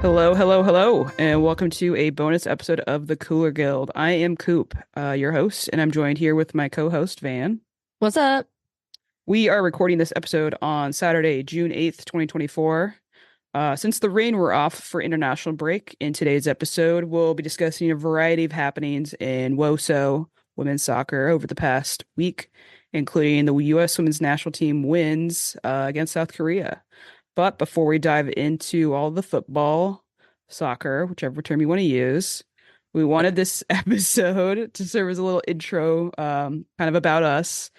Hello, hello, hello, and welcome to a bonus episode of the Cooler Guild. I am Coop, your host, and I'm joined here with my co-host Van. What's up? We are recording this episode on Saturday, June 8th, 2024. Since the rain were off for international break, in today's episode, we'll be discussing a variety of happenings in WOSO women's soccer over the past week, including the U.S. women's national team wins against South Korea. But before we dive into all the football, soccer, whichever term you want to use, we wanted this episode to serve as a little intro, kind of about us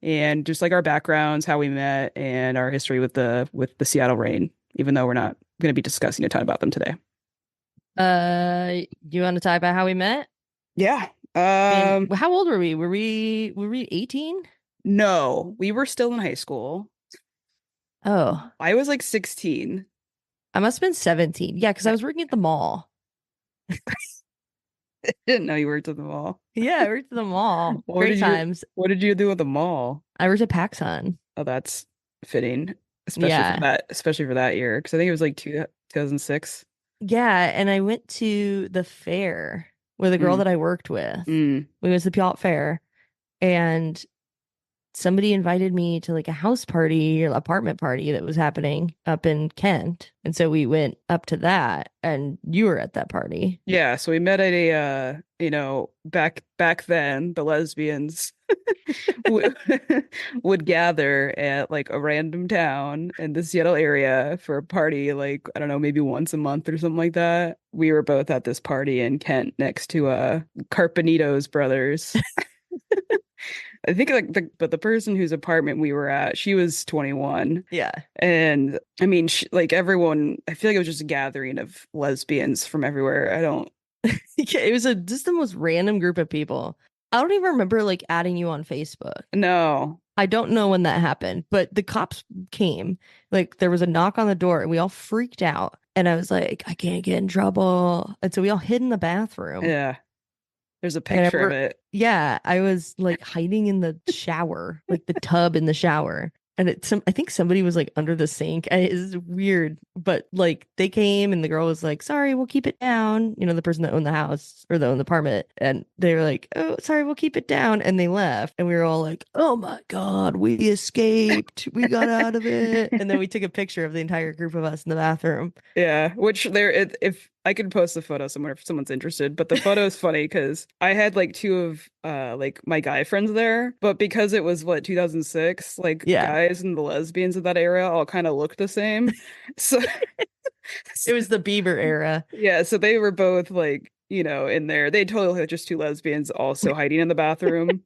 and just like our backgrounds, how we met, and our history with the Seattle Rain. Even though we're not going to be discussing a ton about them today. You want to talk about how we met? Yeah. How old were we? Were we 18? No, we were still in high school. Oh, I was like 16. I must have been 17. Yeah, because I was working at the mall. I didn't know you worked at the mall. Yeah, I worked at the mall. What Great did you times. what did you do at the mall? I worked at PacSun. Oh, that's fitting, Yeah. especially for that year, because I think it was like 2006. Yeah, and I went to the fair with a girl Mm, that I worked with. mm. We went to the Puyallup Fair, and somebody invited me to like a house party or apartment party that was happening up in Kent. And so we went up to that, and you were at that party. Yeah, so we met at a back then the lesbians would, would gather at like a random town in the Seattle area for a party, like I don't know, maybe once a month or something like that. We were both at this party in Kent next to Carpenito's brothers. I think like the person whose apartment we were at, she was 21. Yeah. And I mean, like everyone, I feel like it was just a gathering of lesbians from everywhere. I don't. Yeah, it was just the most random group of people. I don't even remember like adding you on Facebook. No. I don't know when that happened, but the cops came. Like there was a knock on the door and we all freaked out. And I was like, I can't get in trouble. And so we all hid in the bathroom. Yeah. There's a And picture of it. yeah, I was like hiding in the shower, like the tub in the shower. And I think somebody was like under the sink. It's weird, but like they came and the girl was like, "Sorry, we'll keep it down." You know, the person that owned the house or that owned the apartment, and they were like, "Oh, sorry, we'll keep it down," and they left. And we were all like, "Oh my God, we escaped! We got out of it!" And then we took a picture of the entire group of us in the bathroom. Yeah, which if I could post the photo somewhere if someone's interested, but the photo is funny because I had like two of like my guy friends there, but because it was what 2006, like Yeah, guys and the lesbians of that era all kind of looked the same. So it was the Bieber era. yeah, so they were both like, in there. They totally had just two lesbians also hiding in the bathroom.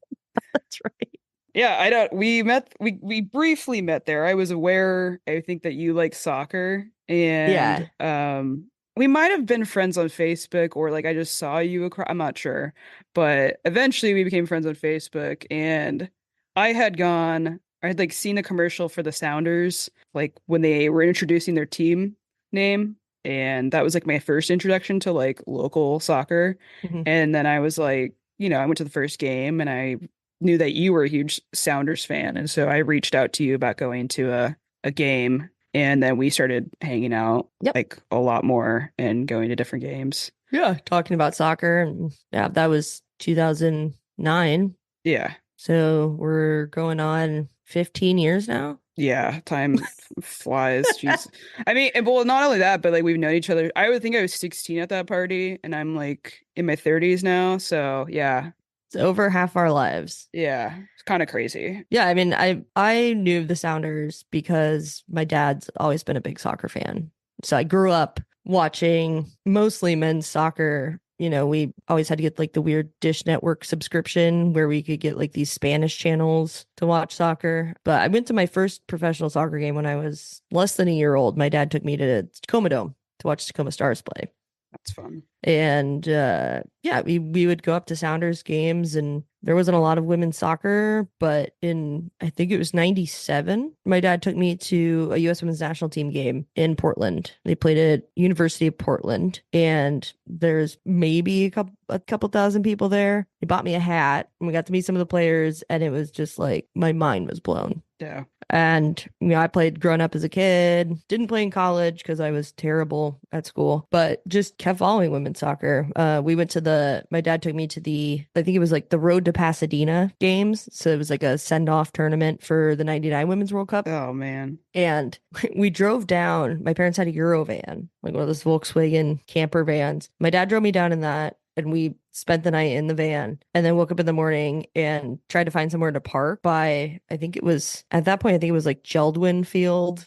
That's right. Yeah, I don't we briefly met there. I was aware, I think that you like soccer and Yeah. we might have been friends on Facebook or like I just saw you across, I'm not sure. But eventually we became friends on Facebook and I had like seen a commercial for the Sounders like when they were introducing their team name and that was like my first introduction to like local soccer. Mhm. And then I was like, I went to the first game and I knew that you were a huge Sounders fan, and so I reached out to you about going to a game, and then we started hanging out Yep. like a lot more and going to different games. Yeah, talking about soccer. And yeah, that was 2009. Yeah, So we're going on 15 years now. yeah, time flies. Jeez. I mean, well, not only that, but like we've known each other. I would think I was 16 at that party, and I'm like in my 30s now. So yeah, It's over half our lives. yeah, it's kind of crazy. Yeah, I mean, I knew of the Sounders because my dad's always been a big soccer fan. So I grew up watching mostly men's soccer. You know, we always had to get like the weird Dish Network subscription where we could get like these Spanish channels to watch soccer. But I went to my first professional soccer game when I was less than a year old. My dad took me to Tacoma Dome to watch Tacoma Stars play. That's fun. And yeah, we would go up to Sounders games, and there wasn't a lot of women's soccer, but in I think it was 97, my dad took me to a US women's national team game in Portland. They played at University of Portland, and there's maybe a couple thousand people there. He bought me a hat, and we got to meet some of the players, and it was just like my mind was blown. Yeah. And I played growing up as a kid, didn't play in college because I was terrible at school, but just kept following women's soccer. We went to my dad took me to I think it was like the Road to Pasadena games. So it was like a send off tournament for the 99 Women's World Cup. Oh man. And we drove down. My parents had a Eurovan, like one of those Volkswagen camper vans. My dad drove me down in that, and we spent the night in the van and then woke up in the morning and tried to find somewhere to park by, I think it was at that point, I think it was like Geldwin Field,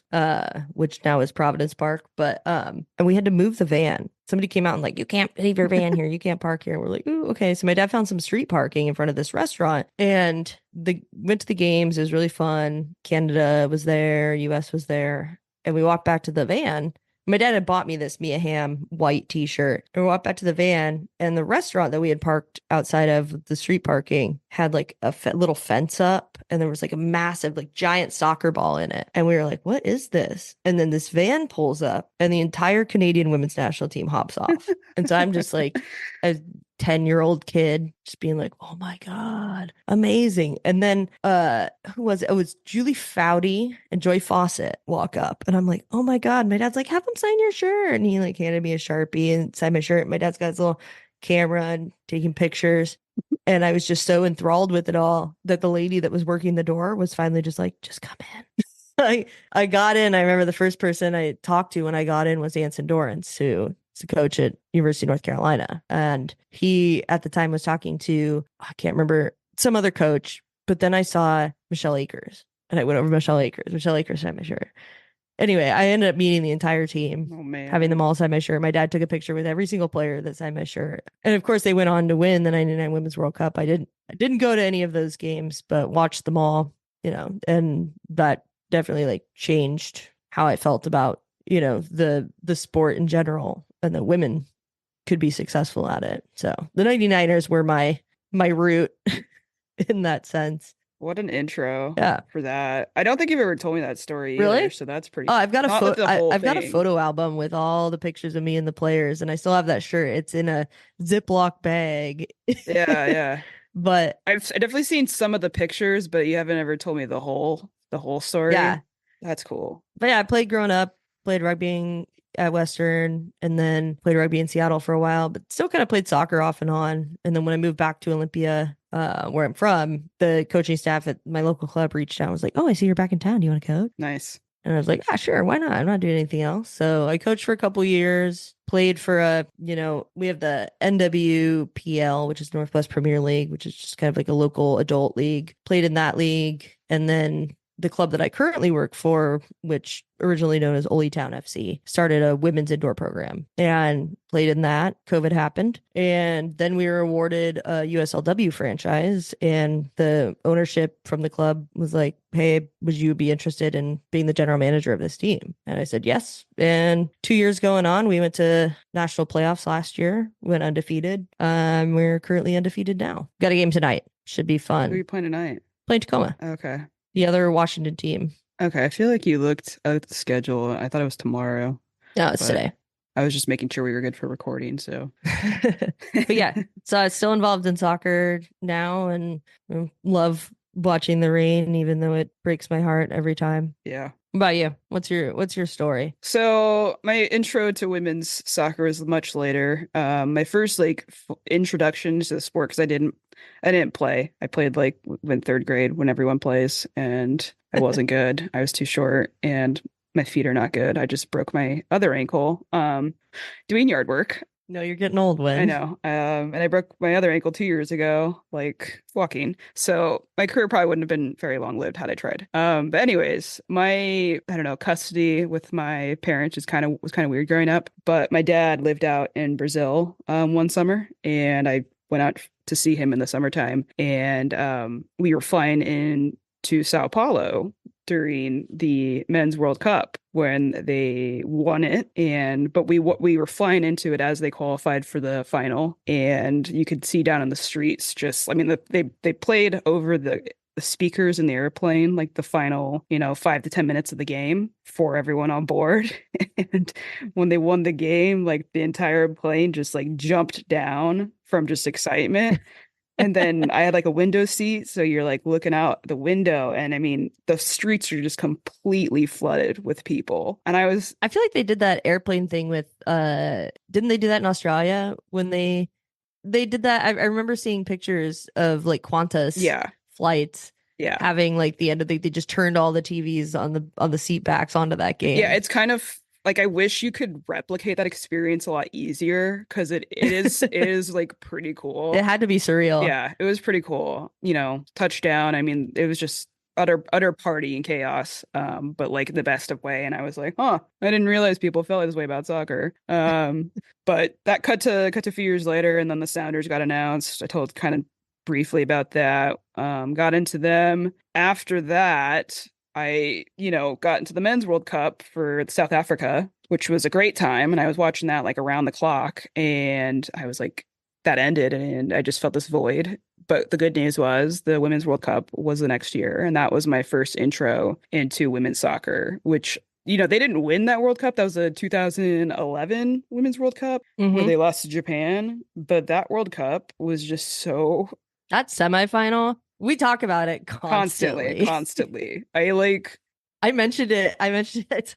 which now is Providence Park. But and we had to move the van. Somebody came out and like, you can't leave your van here. You can't park here. And we're like, ooh, okay. So my dad found some street parking in front of this restaurant and went to the games. It was really fun. Canada was there, US was there. And we walked back to the van. My dad had bought me this Mia Hamm white t-shirt. And we walked back to the van, and the restaurant that we had parked outside of the street parking had like a little fence up, and there was like a massive, like giant soccer ball in it. And we were like, what is this? And then this van pulls up, and the entire Canadian women's national team hops off. And so I'm just like a 10-year-old kid just being like, oh my God, amazing. And then who was it? It was Julie Foudy and Joy Fawcett walk up. And I'm like, oh my God. My dad's like, have them sign your shirt. And he like handed me a Sharpie and signed my shirt. My dad's got his little camera and taking pictures. And I was just so enthralled with it all that the lady that was working the door was finally just like, just come in. I got in. I remember the first person I talked to when I got in was Anson Dorrance, who is a coach at University of North Carolina. And he at the time was talking to, I can't remember, some other coach. But then I saw Michelle Akers, and I went over to Michelle Akers. Michelle Akers signed my shirt. Anyway, I ended up meeting the entire team, Oh man. having them all sign my shirt. My dad took a picture with every single player that signed my shirt. And of course, they went on to win the 99 Women's World Cup. I didn't go to any of those games, but watched them all, and that definitely like changed how I felt about, the sport in general, and that women could be successful at it. So the 99ers were my root in that sense. What an intro. Yeah. For that. I don't think you've ever told me that story Really? either, so that's pretty. Oh, I've got a Not like the whole I've got a thing. photo album with all the pictures of me and the players, and I still have that shirt. It's in a Ziploc bag. Yeah, yeah. But I've definitely seen some of the pictures, but you haven't ever told me the whole story. yeah. That's cool. But yeah, I played growing up, played rugby at Western, and then played rugby in Seattle for a while, but still kind of played soccer off and on. And then when I moved back to Olympia, where I'm from, the coaching staff at my local club reached out and was like, oh, I see you're back in town. Do you want to coach? Nice. And I was like, yeah, sure. Why not? I'm not doing anything else. So I coached for a couple years, played for we have the NWPL, which is Northwest Premier League, which is just kind of like a local adult league. Played in that league. And then the club that I currently work for, which originally known as Old Town FC, started a women's indoor program and played in that. COVID happened. And then we were awarded a USLW franchise, and the ownership from the club was like, hey, would you be interested in being the general manager of this team? And I said, yes. And 2 years going on, we went to national playoffs last year, went undefeated. We're currently undefeated now. Got a game tonight. Should be Who are you fun. playing tonight? Playing Tacoma, Okay. the other Washington team. Okay. I feel like you looked at the schedule. I thought it was tomorrow, No, it's but today. I was just making sure we were good for recording. So, But yeah, so I'm still involved in soccer now, and love watching the rain, even though it breaks my heart every time. yeah. What about you? What's your story? So my intro to women's soccer was much later. My first like introduction to the sport, because I didn't play. I played like in third grade when everyone plays, and I wasn't good. I was too short, and my feet are not good. I just broke my other ankle doing yard work. No, you're getting old, I Win. know. And I broke my other ankle 2 years ago, like walking. So my career probably wouldn't have been very long lived had I tried. But anyways, I don't know, custody with my parents was kind of weird growing up. But my dad lived out in Brazil one summer, and I went out to see him in the summertime. And we were flying in to Sao Paulo during the Men's World Cup when they won it, but we were flying into it as they qualified for the final, and you could see down in the streets just, I mean, they played over the speakers in the airplane like the final 5 to 10 minutes of the game for everyone on board. And when they won the game, like the entire plane just like jumped down from just excitement. And then I had like a window seat, so you're like looking out the window, and I mean the streets are just completely flooded with people. And I was, I feel like they did that airplane thing with didn't they do that in Australia when they did that? I remember seeing pictures of like Qantas yeah, flights yeah, having like the end of they just turned all the TVs on the seat backs onto that yeah. game. It's kind of like I wish you could replicate that experience a lot easier because it is like pretty It cool. had to be surreal. Yeah, it was pretty cool. Touchdown. I mean, it was just utter party and chaos, but like the best of way. And I was like, huh, I didn't realize people felt this way about soccer. But that cut to a few years later, and then the Sounders got announced. I told kind of briefly about that. Got into them. After that, I, got into the Men's World Cup for South Africa, which was a great time. And I was watching that like around the clock, and I was like, that ended, and I just felt this void. But the good news was the Women's World Cup was the next year, and that was my first intro into women's soccer, which, they didn't win that World Cup. That was the 2011 Women's World Cup where Hmm. they lost to Japan. But that World Cup was just so That semifinal, we talk about it constantly, constantly. constantly. I like, I mentioned it. I mentioned it.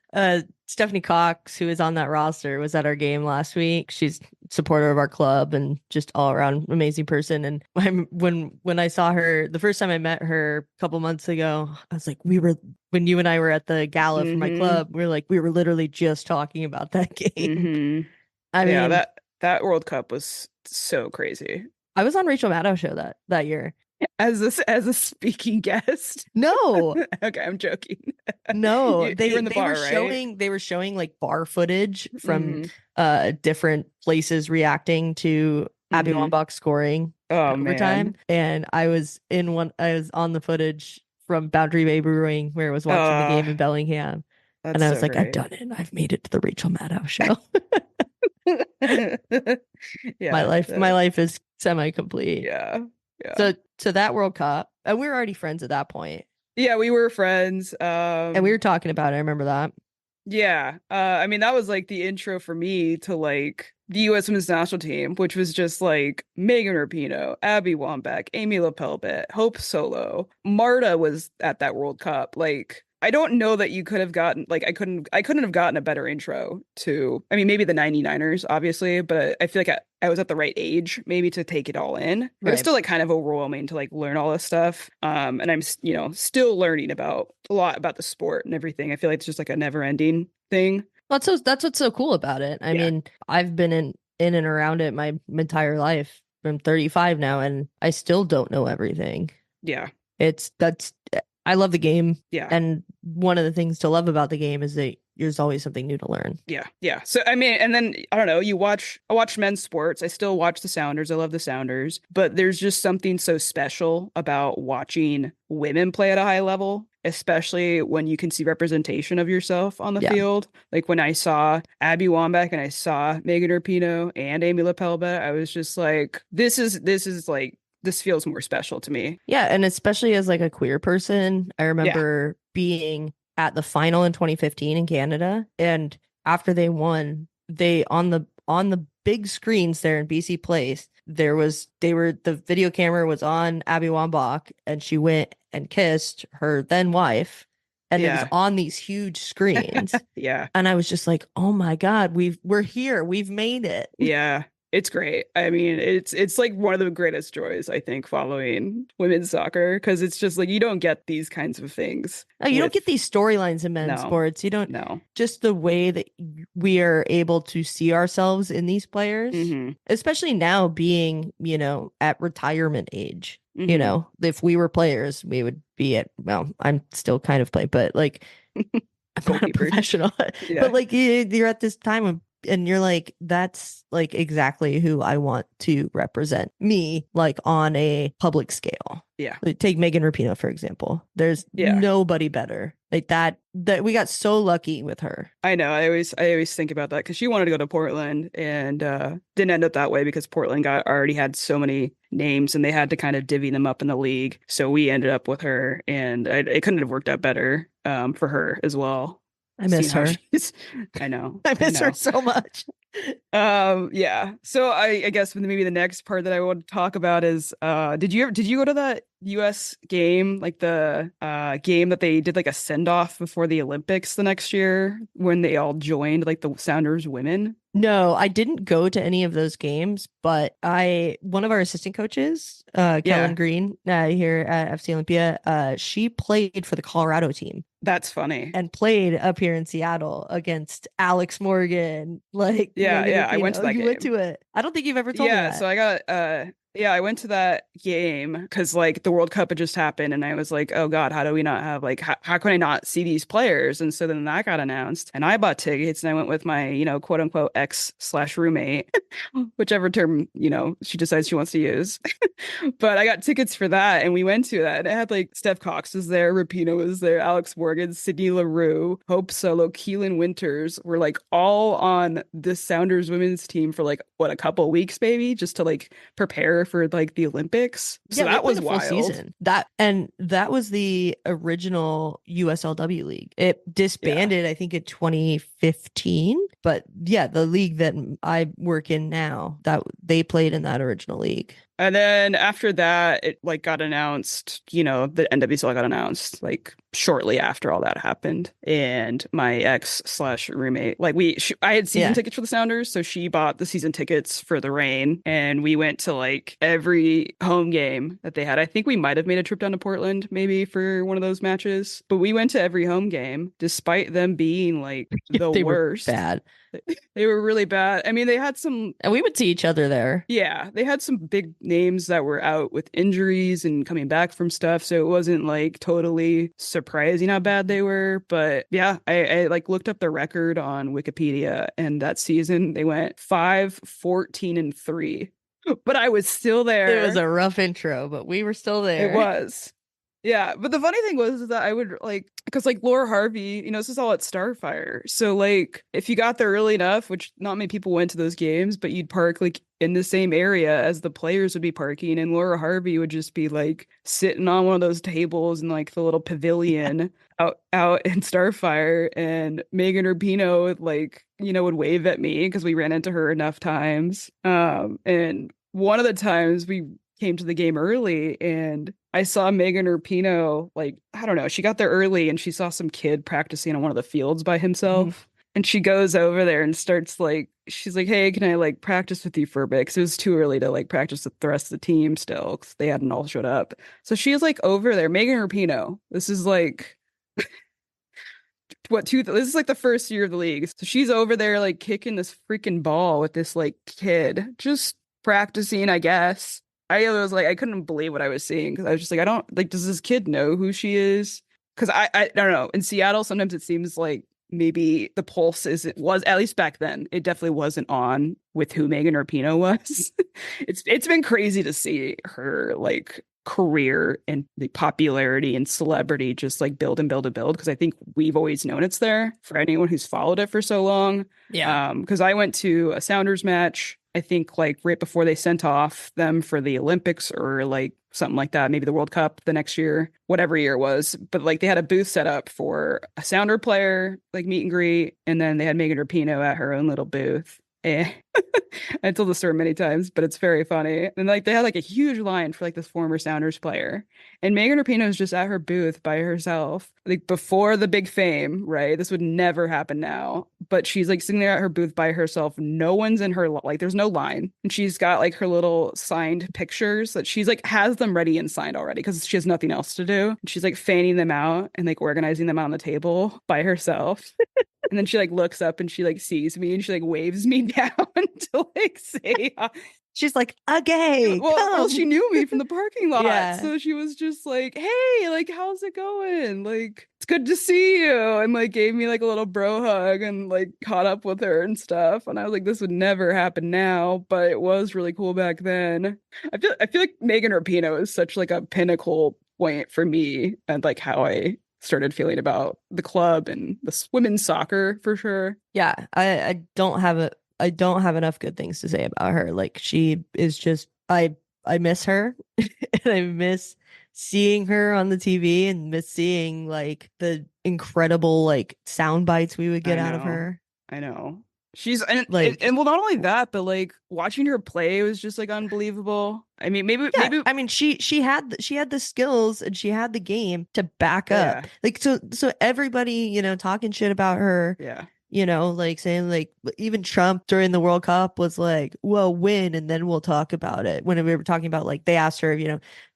Stephanie Cox, who is on that roster, was at our game last week. She's a supporter of our club and just all around amazing person. And when I saw her the first time I met her a couple months ago, I was like, when you and I were at the gala for my mm-hmm, club, we were literally just talking about that game. mm-hmm. I Yeah, mean, that World Cup was so crazy. I was on Rachel Maddow's show that year. As a speaking guest. No, Okay, I'm joking. no, You were in the bar, right? they were showing like bar footage from Mm-hmm. different places reacting to Abby Mm-hmm. Wambach scoring Oh overtime. man. And I was on the footage from Boundary Bay Brewing where I was watching the Uh, game in Bellingham. that's And I so was like, I've great. done it. I've made it to the Rachel Maddow show. Yeah. My life is semi-complete. Yeah. Yeah. So that World Cup, and we were already friends at that point. Yeah, we were friends. And we were talking about it. I remember that. Yeah. I mean, that was like the intro for me to like the U.S. Women's National Team, which was just like Megan Rapinoe, Abby Wambach, Amy Lepelbet, Hope Solo. Marta was at that World Cup. Like, I don't know that you could have gotten like I couldn't have gotten a better intro to, I mean, maybe the 99ers, obviously, but I feel like I was at the right age maybe to take it all in. It was Right. still like kind of overwhelming to like learn all this stuff. And I'm still learning about a lot about the sport and everything. I feel like it's just like a never ending thing. That's what's so cool about it. I Yeah. mean, I've been in and around it my entire life. I'm 35 now and I still don't know everything. Yeah. It's that's I love the game, Yeah. and one of the things to love about the game is that there's always something new to learn. Yeah, yeah. So I mean, and then I don't know, I watch men's sports. I still watch the Sounders. I love the Sounders, but there's just something so special about watching women play at a high level, especially when you can see representation of yourself on the Yeah. field. Like when I saw Abby Wambach and I saw Megan Rapinoe and Amy Lepelbet, I was just like, this is like this feels more special to me. Yeah, and especially as like a queer person, I Yeah. remember being at the final in 2015 in Canada, and after they won, they on the big screens there in BC Place, the video camera was on Abby Wambach, and she went and kissed her then wife, and it was Yeah. on these huge screens, Yeah. and I was just like, oh my God, we're here, we've made it. Yeah, it's great. I mean, it's like one of the greatest joys, I think, following women's soccer because it's just like you don't get these kinds of things You don't with get these storylines in men's no, sports. You don't no. just the way that we are able to see ourselves in these players, Mm-hmm. especially now being, at retirement age. Mm-hmm. If we were players, we would be well, I'm still kind of play, but like I'm not a Goalkeeper. professional. Yeah. But like you're at this time of, and you're like, that's like exactly who I want to represent me, like on a public scale. Yeah. Like, take Megan Rapinoe, for example. There's Yeah. nobody better. Like that we got so lucky with her. I know. I always think about that because she wanted to go to Portland and didn't end up that way because Portland already had so many names and they had to kind of divvy them up in the league. So we ended up with her, and it couldn't have worked out better for her as well. I Seeing miss how her. she's, I know, I I miss her know. so much. Yeah. So I guess maybe the next part that I want to talk about is did you go to that US game, like the game that they did like a send off before the Olympics the next year when they all joined like the Sounders women? No, I didn't go to any of those games, but one of our assistant coaches, Kellen Yeah, Green, here at FC Olympia, she played for the Colorado team that's funny. and played up here in Seattle against Alex Morgan, like Yeah, Megan yeah, I Rapinoe. went to Oh, that you went game. to it. I don't think you've ever told me Yeah, that. so I got yeah, I went to that game because like the World Cup had just happened and I was like, oh God, how do we not have like how can I not see these players? And so then that got announced and I bought tickets and I went with my, quote unquote ex slash roommate, whichever term, she decides she wants to use. But I got tickets for that and we went to that. And it had like Steph Cox was there, Rapino was there, Alex Morgan, Sydney LaRue, Hope Solo, Keelan Winters were like all on the Sounders women's team for like what a couple weeks, maybe, just to like prepare for like the Olympics. So Yeah, they that played was a full wild. season. That was the original USLW league. It Yeah. disbanded, I think, in 2015. But yeah, the league that I work in now, that they played in that original league. And then after that, it like got announced, the NWSL got announced like shortly after all that happened. And my ex slash roommate, like I had season Yeah. tickets for the Sounders, so she bought the season tickets for the Rain, and we went to like every home game that they had. I think we might have made a trip down to Portland maybe for one of those matches, but we went to every home game despite them being like the They were worst. bad. They were really bad. I mean, they had some And we would see each other there. yeah, they had some big names that were out with injuries and coming back from stuff, so it wasn't like totally surprising how bad they were. But yeah, I like looked up the record on Wikipedia, and that season they went 5-14-3. But I was still It was there. a rough intro, but we were still It there. was. Yeah, but the funny thing was is that I would like because like Laura Harvey, this is all at Starfire. So like if you got there early enough, which not many people went to those games, but you'd park like in the same area as the players would be parking, and Laura Harvey would just be like sitting on one of those tables in like the little pavilion out in Starfire, and Megan Rapinoe would like, would wave at me because we ran into her enough times. And one of the times we came to the game early and I saw Megan Rapinoe, like, I don't know, she got there early and she saw some kid practicing on one of the fields by Mhm. himself. And she goes over there and starts like, she's like, hey, can I like practice with you for a bit? Because it was too early to like practice with the rest of the team still, because they hadn't all showed up. So she's like over there, Megan Rapinoe. This is like, this is like the first year of the league. So she's over there like kicking this freaking ball with this like kid, just practicing, I guess. I was like, I couldn't believe what I was seeing because I was just like, I don't like, does this kid know who she is? Because I don't know. In Seattle, sometimes it seems like maybe the pulse is it was at least back then. It definitely wasn't on with who Megan Rapinoe was. It's been crazy to see her like career and the popularity and celebrity just like build and build and build because I think we've always known it's there for anyone who's followed it for so long. Yeah. Because I went to a Sounders match, I think like right before they sent off them for the Olympics or like something like that, maybe the World Cup the next year, whatever year it was. But like they had a booth set up for a Sounder player, like meet and greet, and then they had Megan Rapinoe at her own little booth. And I told the story many times, but it's very funny. And like they had like a huge line for like this former Sounders player. And Megan Rapinoe is just at her booth by herself, like before the big fame, right? This would never happen now. But she's like sitting there at her booth by herself. No one's in her, like, there's no line. And she's got like her little signed pictures that she's like has them ready and signed already because she has nothing else to do. And she's like fanning them out and like organizing them on the table by herself. And then she like looks up and she like sees me and she like waves me down to like say hi. She's like, okay, Well, she come. knew me from the parking lot. Yeah. So she was just like, hey, like, how's it going? Like, it's good to see you. And like gave me like a little bro hug and like caught up with her and stuff. And I was like, this would never happen now, but it was really cool back then. I feel like Megan Rapinoe is such like a pinnacle point for me and like how I started feeling about the club and the women's soccer for sure. Yeah. I don't have enough good things to say about her. Like she is just I miss her and I miss seeing her on the TV and miss seeing like the incredible like sound bites we would get I out of know. her. I know. She's and Like, well, not only that, but like watching her play was just like unbelievable. I mean, yeah, maybe I mean, she had the skills and she had the game to back yeah, up. Like, so everybody, talking shit about her, yeah, like saying like even Trump during the World Cup was like, well, win and then we'll talk about it. When we were talking about like they asked her,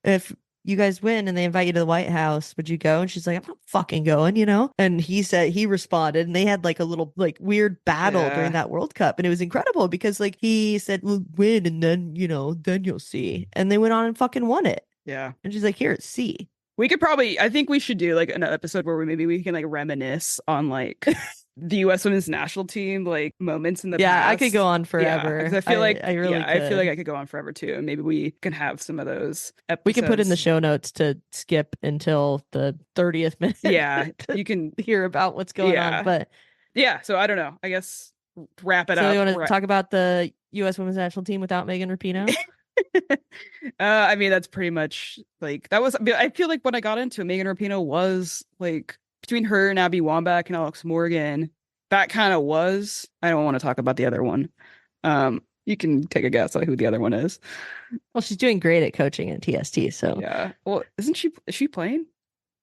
if you guys win and they invite you to the White House, would you go? And she's like, I'm not fucking going. And he responded, and they had like a little like weird battle during yeah, that World Cup. And it was incredible because like he said, well, win and then, then you'll see. And they went on and fucking won it. yeah. And she's like, here, see. We could probably, I think we should do like an episode where we can like reminisce on like the U.S. women's national team, like moments in the Yeah, I could go past. on Yeah, because forever. I feel like, I yeah, really I feel like could. I could go on forever too. And maybe we can have some of those We can put in the episodes. show notes to skip until the 30th minute Yeah, to you can, hear about what's going on. yeah, But yeah. So I don't know. I guess wrap it so you up. want to talk about the U.S. women's national team without Megan Rapinoe? I mean, that's pretty much like that was. I feel like when I got into it, Megan Rapinoe was like between her and Abby Wambach and Alex Morgan. That kind of was. I don't want to talk about the other one. You can take a guess on who the other one is. Well, she's doing great at coaching at TST. So Yeah. Well, isn't she? Is she playing?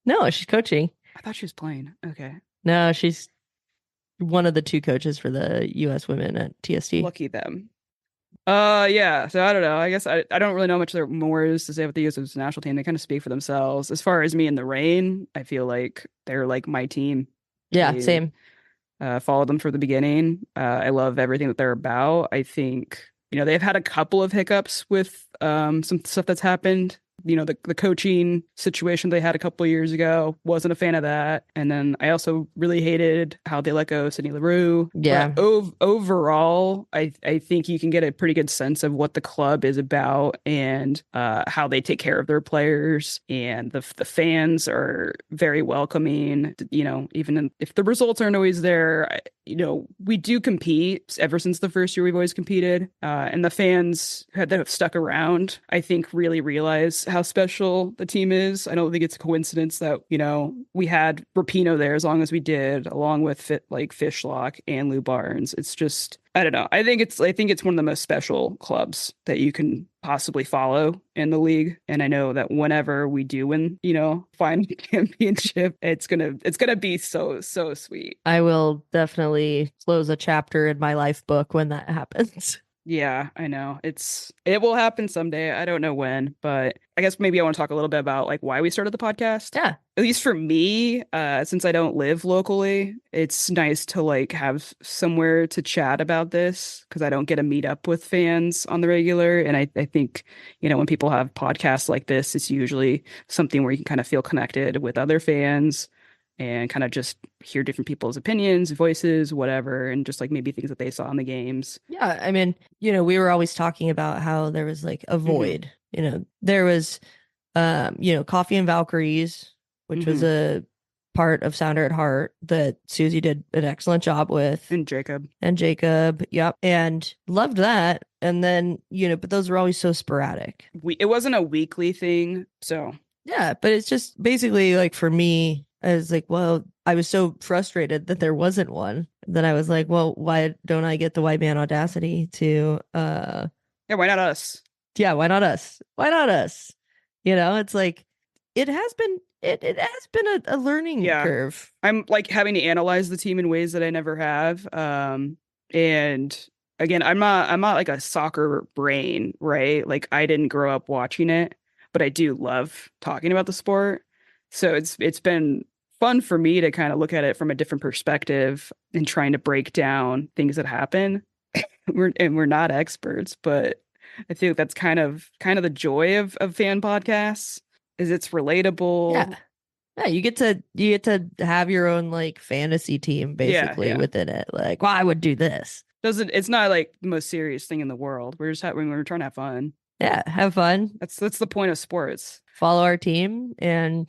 no, she's coaching. I thought she was playing. Okay. No, she's one of the two coaches for the U.S. women at TST. Lucky them. Yeah. So I don't know. I guess I don't really know much there more is to say about the U.S. national team. They kind of speak for themselves. As far as me and the Rain, I feel like they're like my team. Yeah, I same. followed them from the beginning. I love everything that they're about. I think, they've had a couple of hiccups with some stuff that's happened. The coaching situation they had a couple of years ago, wasn't a fan of that. And then I also really hated how they let go Sydney LaRue. But Yeah. overall, I think you can get a pretty good sense of what the club is about and how they take care of their players. And the fans are very welcoming. If the results aren't always there, we do compete. Ever since the first year, we've always competed. And the fans that have stuck around, I think, really realize how special the team is. I don't think it's a coincidence that, we had Rapinoe there as long as we did, along with Fishlock and Lou Barnes. It's just, I don't know. I think it's one of the most special clubs that you can possibly follow in the league. And I know that whenever we do win, final championship, it's gonna be so, so sweet. I will definitely close a chapter in my life book when that happens. Yeah, I know. It will happen someday. I don't know when, but I guess maybe I want to talk a little bit about like why we started the podcast. Yeah. At least for me, since I don't live locally, it's nice to like have somewhere to chat about this because I don't get to meet up with fans on the regular. And I think, when people have podcasts like this, it's usually something where you can kind of feel connected with other fans and kind of just hear different people's opinions, voices, whatever, and just like maybe things that they saw in the games. Yeah. I mean, we were always talking about how there was like a Hmm. void. There was Coffee and Valkyries, which was Hmm. a part of Sounder at Heart that Susie did an excellent job with. And Jacob. And Jacob, yep. And loved that. And then, but those were always so sporadic. It wasn't a weekly thing, so Yeah, but it's just basically like for me, I was like, well, I was so frustrated that there wasn't one. Then I was like, well, why don't I get the white man audacity to yeah, why not us? yeah, why not us? Why not us? It's like it has been a learning Yeah, curve. I'm like having to analyze the team in ways that I never have. And again, I'm not like a soccer brain, right? Like I didn't grow up watching it, but I do love talking about the sport. So it's been fun for me to kind of look at it from a different perspective and trying to break down things that happen. We're not experts, but I think that's kind of the joy of fan podcasts is it's relatable. Yeah. Yeah, you get to have your own like fantasy team Yeah, basically yeah. within it. Like, well, I would do this. It's not like the most serious thing in the world. We're trying to have fun. Yeah, have fun, That's the point of sports. follow our team, and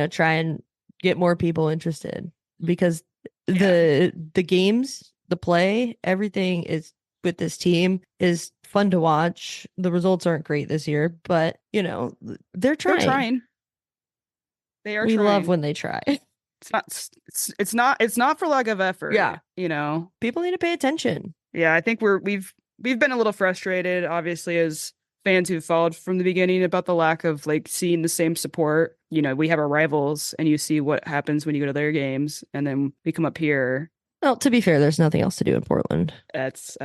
try and get more people interested because Yeah. the games, the play, everything is with this team is fun to watch. The results aren't great this year, but they're They're trying. trying. They are We love trying. when they try. It's not for lack of effort. Yeah. You know. People need to pay attention. Yeah, I think we've been a little frustrated, obviously, as fans who followed from the beginning about the lack of like seeing the same support. You know, we have our rivals and you see what happens when you go to their games and then we come up here. Well, to be fair, there's nothing else to do in Portland. That's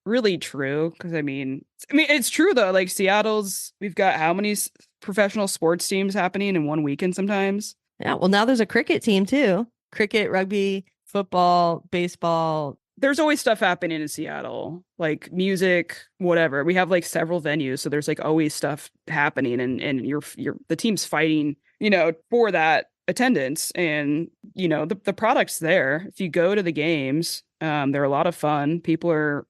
really true because I mean it's true though. Like Seattle's we've got how many professional sports teams happening in one weekend sometimes? Yeah, well, now there's a cricket team too. Cricket, rugby, football, baseball. There's always stuff happening in Seattle, like music, whatever. We have like several venues, so there's like always stuff happening, and you're the team's fighting, you know, for that attendance, and you know the product's there. If you go to the games, they're a lot of fun.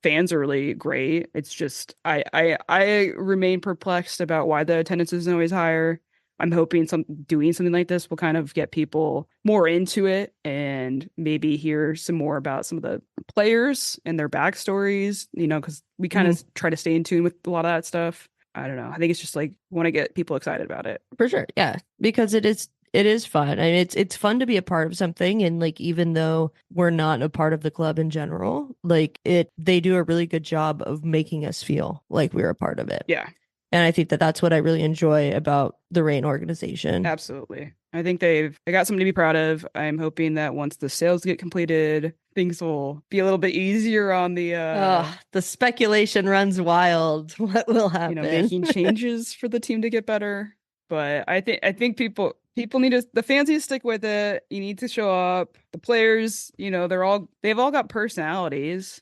Fans are really great. It's just I remain perplexed about why the attendance isn't always higher. I'm hoping doing something like this will kind of get people more into it and maybe hear some more about some of the players and their backstories, you know, because we kind of try to stay in tune with a lot of that stuff. I don't know. I think it's just like want to get people excited about it. For sure. Yeah. Because it is fun. I mean, it's fun to be a part of something. And like even though we're not a part of the club in general, like they do a really good job of making us feel like we're a part of it. Yeah. And I think that that's what I really enjoy about the Reign organization. Absolutely. I think they got something to be proud of. I'm hoping that once the sales get completed, things will be a little bit easier on the speculation runs wild. What will happen? You know, making changes for the team to get better. But I think people need the fans need to stick with it. You need to show up. The players, you know, they've all got personalities.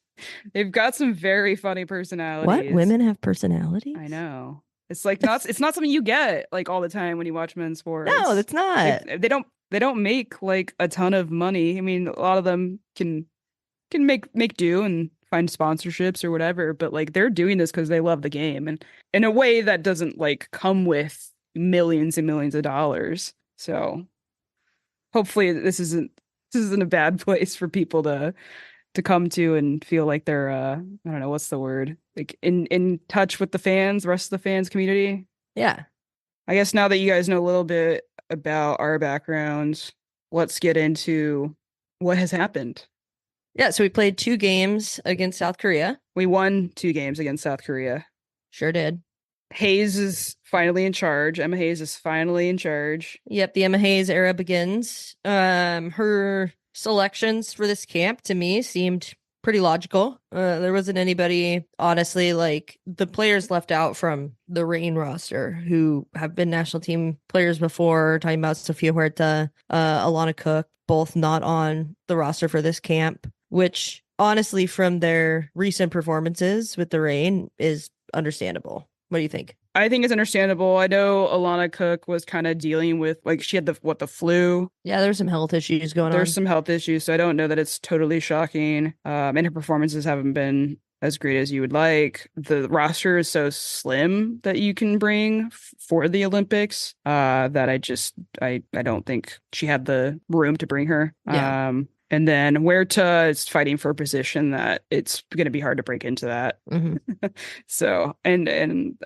They've got some very funny personalities. What? Women have personalities? I know. It's like it's not something you get like all the time when you watch men's sports. No, that's not. They don't make like a ton of money. I mean, a lot of them can make do and find sponsorships or whatever, but like they're doing this because they love the game and in a way that doesn't like come with millions and millions of dollars. So hopefully this isn't a bad place for people to come to and feel like they're I don't know what's the word, like in touch with the rest of the fans community. Yeah. I guess now that you guys know a little bit about our backgrounds, let's get into what has happened. Yeah, so we played 2 games against South Korea. We won 2 games against South Korea. Sure did. Hayes is finally in charge. Emma Hayes is finally in charge. Yep, the Emma Hayes era begins. Her selections for this camp to me seemed pretty logical. There wasn't anybody, honestly, like the players left out from the Reign roster who have been national team players before, talking about Sofia Huerta, Alana Cook, both not on the roster for this camp, which honestly, from their recent performances with the Reign is understandable. What do you think? I think it's understandable. I know Alana Cook was kind of dealing with like she had the flu. Yeah, there's some health issues going on. There's some health issues, so I don't know that it's totally shocking. And her performances haven't been as great as you would like. The roster is so slim that you can bring for the Olympics that I don't think she had the room to bring her. Yeah. And then Huerta is fighting for a position that it's going to be hard to break into that. Mm-hmm. So, and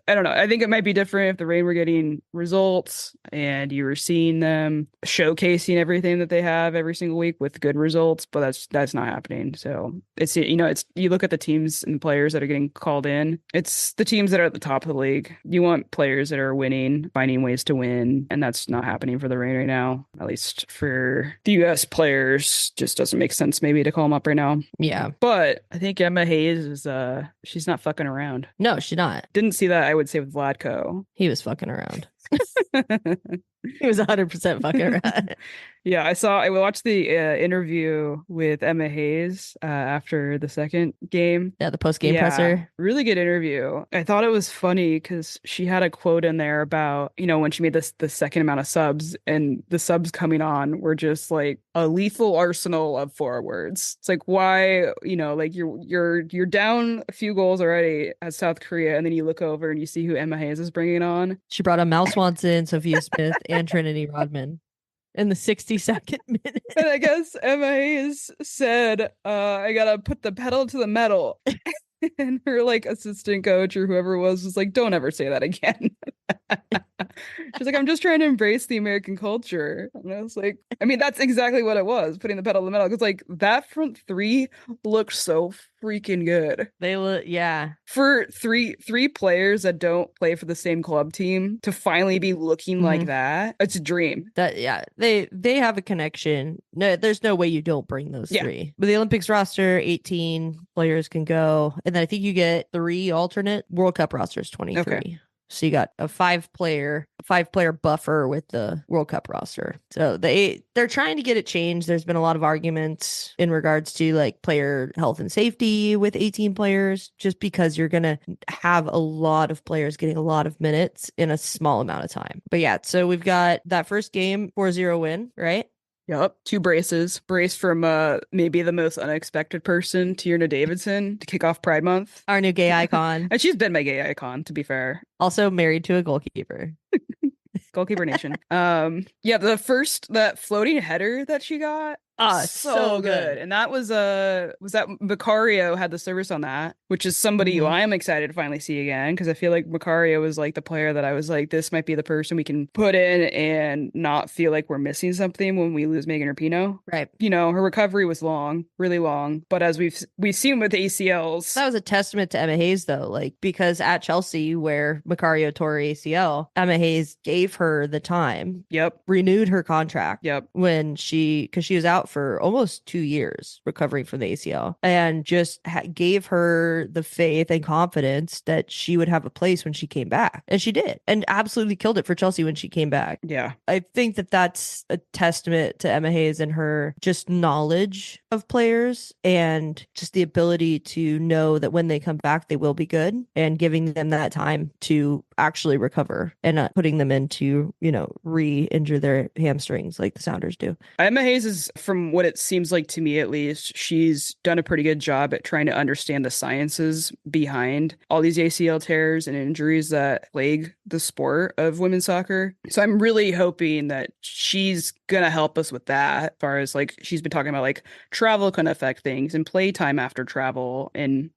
I don't know. I think it might be different if the Reign were getting results and you were seeing them showcasing everything that they have every single week with good results, but that's not happening. So it's, you know, you look at the teams and players that are getting called in. It's the teams that are at the top of the league. You want players that are winning, finding ways to win, and that's not happening for the Reign right now. At least for the U.S. players, just doesn't make sense maybe to call them up right now. Yeah. But I think Emma Hayes is she's not fucking around. No, she's not. Didn't see that, I would say, with Vladko. He was fucking around. He was 100% fucking around. Yeah, I watched the interview with Emma Hayes after the second game. Yeah, the post-game presser. Really good interview. I thought it was funny because she had a quote in there about, you know, when she made the second amount of subs and the subs coming on were just like a lethal arsenal of forwards. It's like, why, you know, like you're down a few goals already at South Korea, and then you look over and you see who Emma Hayes is bringing on. She brought on Mal Swanson, Sophia Smith, and Trinity Rodman in the 62nd minute. And I guess Emma Hayes said, I gotta put the pedal to the metal. And her like assistant coach or whoever it was like, don't ever say that again. She's like, I'm just trying to embrace the American culture. And I was like, I mean, that's exactly what it was, putting the pedal to the metal. Because like that front three looked so freaking good. They look, yeah. For three players that don't play for the same club team to finally be looking like Mhm. that, it's a dream. That yeah, they have a connection. No, there's no way you don't bring those Yeah. three. But the Olympics roster, 18 players can go, and then I think you get three alternate. World Cup roster is Okay. 23. So you got a five player buffer with the World Cup roster. So they're trying to get it changed. There's been a lot of arguments in regards to like player health and safety with 18 players, just because you're gonna have a lot of players getting a lot of minutes in a small amount of time. But yeah, so we've got that first game 4-0 win, right? Yep. Two braces. Brace from maybe the most unexpected person, Tierna Davidson, to kick off Pride Month. Our new gay icon, And she's been my gay icon, to be fair. also married to a goalkeeper. Goalkeeper Nation. Yeah, that floating header that she got, Ah, so so good. good. And that was that Macario had the service on that, which is somebody who Mhm. I am excited to finally see again, because I feel like Macario was like the player that I was like, this might be the person we can put in and not feel like we're missing something when we lose Megan Rapinoe. Right. You know, her recovery was long, really long, but as we've seen with ACLs. That was a testament to Emma Hayes, though, like because at Chelsea, where Macario tore ACL, Emma Hayes gave her the time, Yep. renewed her contract Yep. because she was out for almost 2 years recovering from the ACL, and just gave her the faith and confidence that she would have a place when she came back. And she did, and absolutely killed it for Chelsea when she came back. Yeah. I think that that's a testament to Emma Hayes and her just knowledge of players and just the ability to know that when they come back, they will be good, and giving them that time to actually recover and not putting them into, re-injure their hamstrings like the Sounders do. Emma Hayes is, from what it seems like to me at least, she's done a pretty good job at trying to understand the sciences behind all these ACL tears and injuries that plague the sport of women's soccer. So I'm really hoping that she's gonna help us with that, as far as like she's been talking about like travel can affect things and play time after travel. And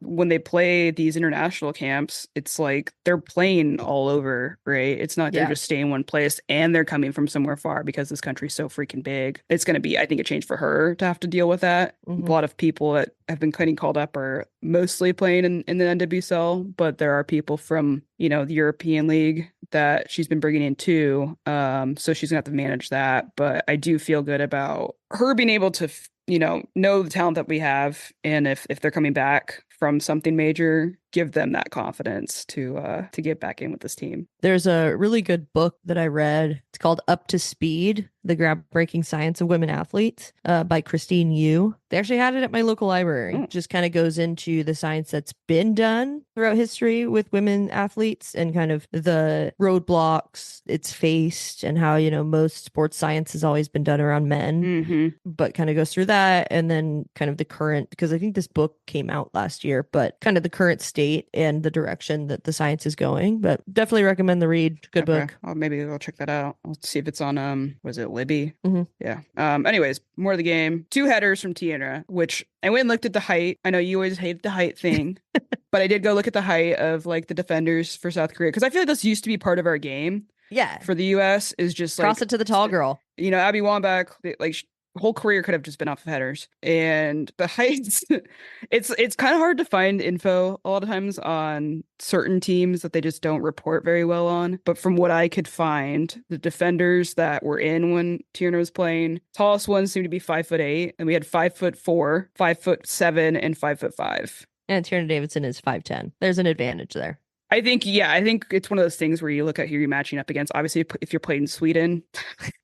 when they play these international camps, it's like they're playing all over, right? It's not they're Yeah. just staying in one place and they're coming from somewhere far, because this country's so freaking big. It's going to be, I think, a change for her to have to deal with that. A Mhm. lot of people that have been getting called up are mostly playing in the NWSL, but there are people from, the European League that she's been bringing in too. So she's gonna have to manage that. But I do feel good about her being able to, know the talent that we have, and if they're coming back from something major, give them that confidence to get back in with this team. There's a really good book that I read. It's called Up to Speed: The Groundbreaking Science of Women Athletes by Christine Yu. They actually had it at my local library. Oh. Just kind of goes into the science that's been done throughout history with women athletes and kind of the roadblocks it's faced, and how, most sports science has always been done around men, Mm-hmm. but kind of goes through that, and then kind of the current, because I think this book came out last year, but kind of the current state and the direction that the science is going. But definitely recommend the read. Good Okay. book. Maybe I'll check that out. Let's see if it's on was it Libby? Mhm. Yeah. Anyways, more of the game. Two headers from Tiana, which I went and looked at the height. I know you always hate the height thing, but I did go look at the height of like the defenders for South Korea, because I feel like this used to be part of our game Yeah. for the US, is just like Cross it to the tall girl. Abby Wambach, like whole career could have just been off of headers. And the heights, it's kind of hard to find info a lot of times on certain teams that they just don't report very well on. But from what I could find, the defenders that were in when Tierna was playing, tallest ones seemed to be 5'8", and we had 5'4", 5'7", and 5'5". And Tierna Davidson is 5'10". There's an advantage there. I think it's one of those things where you look at who you're matching up against. Obviously, if you're playing Sweden.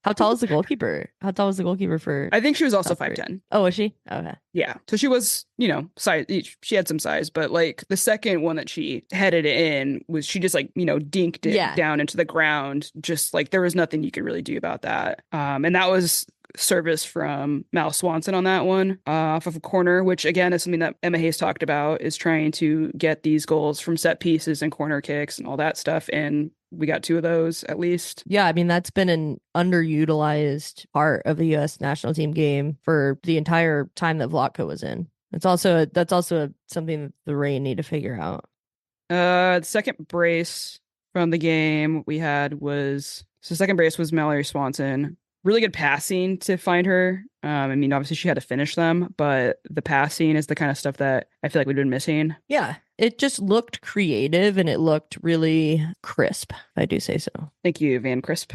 How tall is the goalkeeper? How tall was the goalkeeper for? I think she was also South Korea? 5'10". Oh, was she? Okay. Yeah. So she was, size. She had some size, but like the second one that she headed in was, she just like, dinked it down into the ground. Just like there was nothing you could really do about that. And that was service from Mal Swanson on that one, off of a corner, which again is something that Emma Hayes talked about, is trying to get these goals from set pieces and corner kicks and all that stuff. And we got two of those at least. Yeah, I mean, that's been an underutilized part of the U.S. national team game for the entire time that Vlatko was in. That's also something that the Reign need to figure out. The second brace from the game we had was so second brace was Mallory Swanson. Really good passing to find her. I mean, obviously she had to finish them, but the passing is the kind of stuff that I feel like we've been missing. Yeah, it just looked creative and it looked really crisp, if I do say so. Thank you, Van Crisp.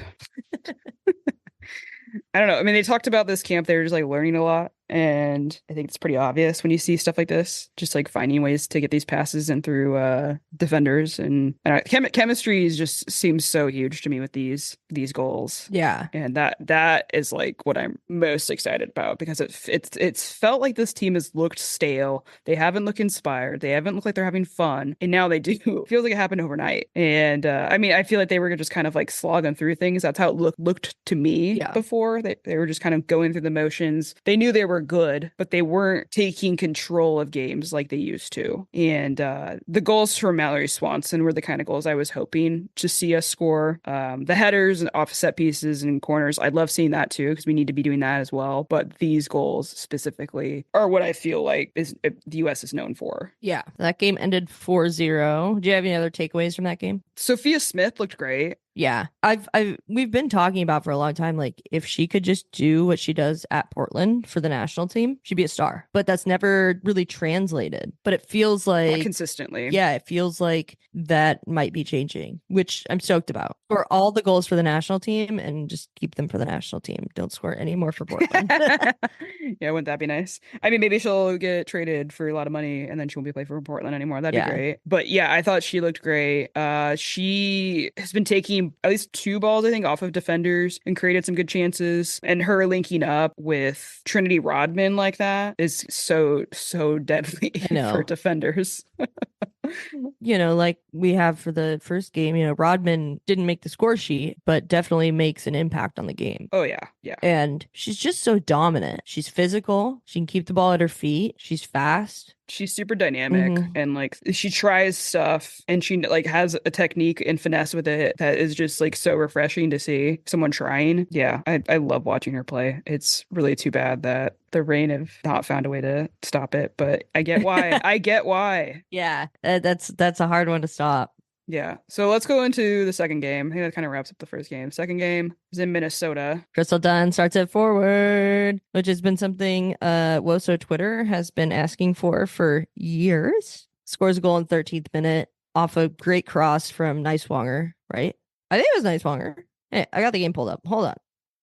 I don't know. I mean, they talked about this camp. They were just like learning a lot. And I think it's pretty obvious when you see stuff like this, just like finding ways to get these passes in through defenders. And chemistry just seems so huge to me with these goals. Yeah. And that is like what I'm most excited about because it's felt like this team has looked stale. They haven't looked inspired. They haven't looked like they're having fun. And now they do. It feels like it happened overnight. And I mean, I feel like they were just kind of like slogging through things. That's how it looked to me before. They were just kind of going through the motions. They knew they were good, but they weren't taking control of games like they used to. And the goals for Mallory Swanson were the kind of goals I was hoping to see us score. The headers and off set pieces and corners, I'd love seeing that too, because we need to be doing that as well. But these goals specifically are what I feel like is the US is known for. Yeah. That game ended 4-0. Do you have any other takeaways from that game? Sophia Smith looked great. Yeah. We've been talking about for a long time, like if she could just do what she does at Portland for the national team, she'd be a star. But that's never really translated. But it feels like not consistently. Yeah, it feels like that might be changing, which I'm stoked about. For all the goals for the national team and just keep them for the national team. Don't score any more for Portland. Yeah, wouldn't that be nice? I mean, maybe she'll get traded for a lot of money and then she won't be playing for Portland anymore. That'd be great. But yeah, I thought she looked great. She has been taking at least 2 balls, I think, off of defenders and created some good chances. And her linking up with Trinity Rodman like that is so deadly for defenders. You know, like we have for the first game, you know, Rodman didn't make the score sheet, but definitely makes an impact on the game. Oh, yeah. Yeah. And she's just so dominant. She's physical. She can keep the ball at her feet. She's fast. She's super dynamic and like she tries stuff and she like has a technique and finesse with it that is just like so refreshing to see someone trying. Yeah, I love watching her play. It's really too bad that the Reign have not found a way to stop it, but I get why. I get why. Yeah, that's a hard one to stop. Yeah. So let's go into the second game. I think that kind of wraps up the first game. Second game is in Minnesota. Crystal Dunn starts at forward, which has been something Woso Twitter has been asking for years. Scores a goal in 13th minute off a great cross from Niswanger, right? I think it was Niswanger. Hey, I got the game pulled up. Hold on.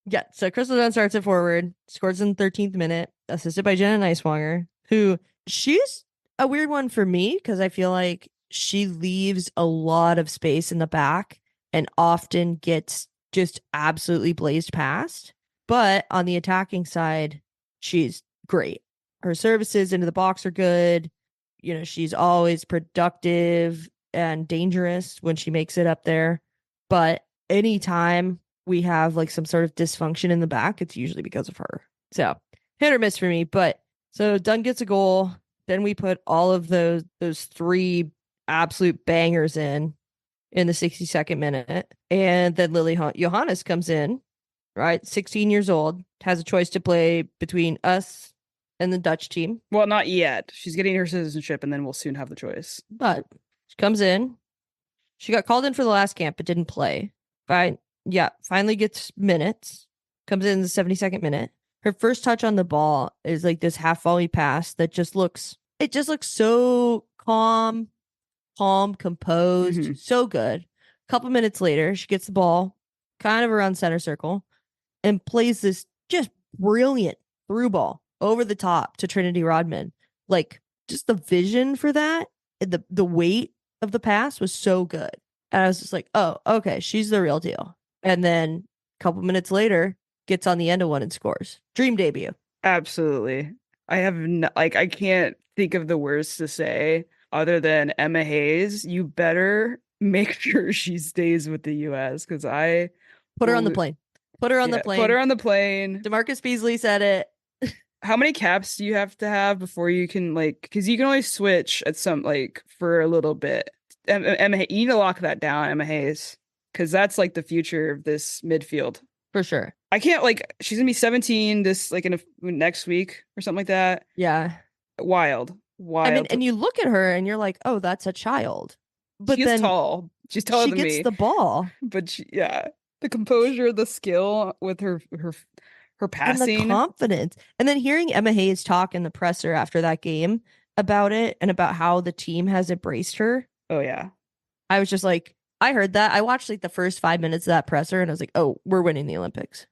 Yeah, so Crystal Dunn starts at forward, scores in 13th minute, assisted by Jenna Niswanger, who she's a weird one for me because I feel like she leaves a lot of space in the back and often gets just absolutely blazed past. But on the attacking side, she's great. Her services into the box are good. You know, she's always productive and dangerous when she makes it up there. But anytime we have like some sort of dysfunction in the back, it's usually because of her. So hit or miss for me. But so Dunn gets a goal. Then we put all of those 3 absolute bangers in the 62nd minute. And then Lily Johannes comes in, right? 16 years old, has a choice to play between us and the Dutch team. Well, not yet. She's getting her citizenship and then we'll soon have the choice. But she comes in. She got called in for the last camp, but didn't play. Fine. Yeah, finally gets minutes. Comes in the 72nd minute. Her first touch on the ball is like this half volley pass that just looks so calm, composed, so good. A couple minutes later, she gets the ball kind of around center circle and plays this just brilliant through ball over the top to Trinity Rodman. Like, just the vision for that, the weight of the pass was so good. And I was just like, oh, okay, she's the real deal. And then a couple minutes later, gets on the end of one and scores. Dream debut. Absolutely. I can't think of the words to say other than Emma Hayes. You better make sure she stays with the US because I put her on the plane. Put her on the plane. Put her on the plane. DeMarcus Beasley said it. How many caps do you have to have before you can because you can only switch at some for a little bit. Emma, you need to lock that down, Emma Hayes, because that's like the future of this midfield for sure. I can't she's gonna be 17 this next week or something like that. Yeah, wild. I mean, and you look at her and you're like, oh, that's a child. But she's tall. She's taller She than gets me, the ball. but yeah, the composure, the skill with her And the passing. confidence. And then hearing Emma Hayes talk in the presser after that game about it and about how the team has embraced her, Oh yeah. I was just like, I heard that. I watched like the first 5 minutes of that presser and I was like, oh, we're winning the Olympics.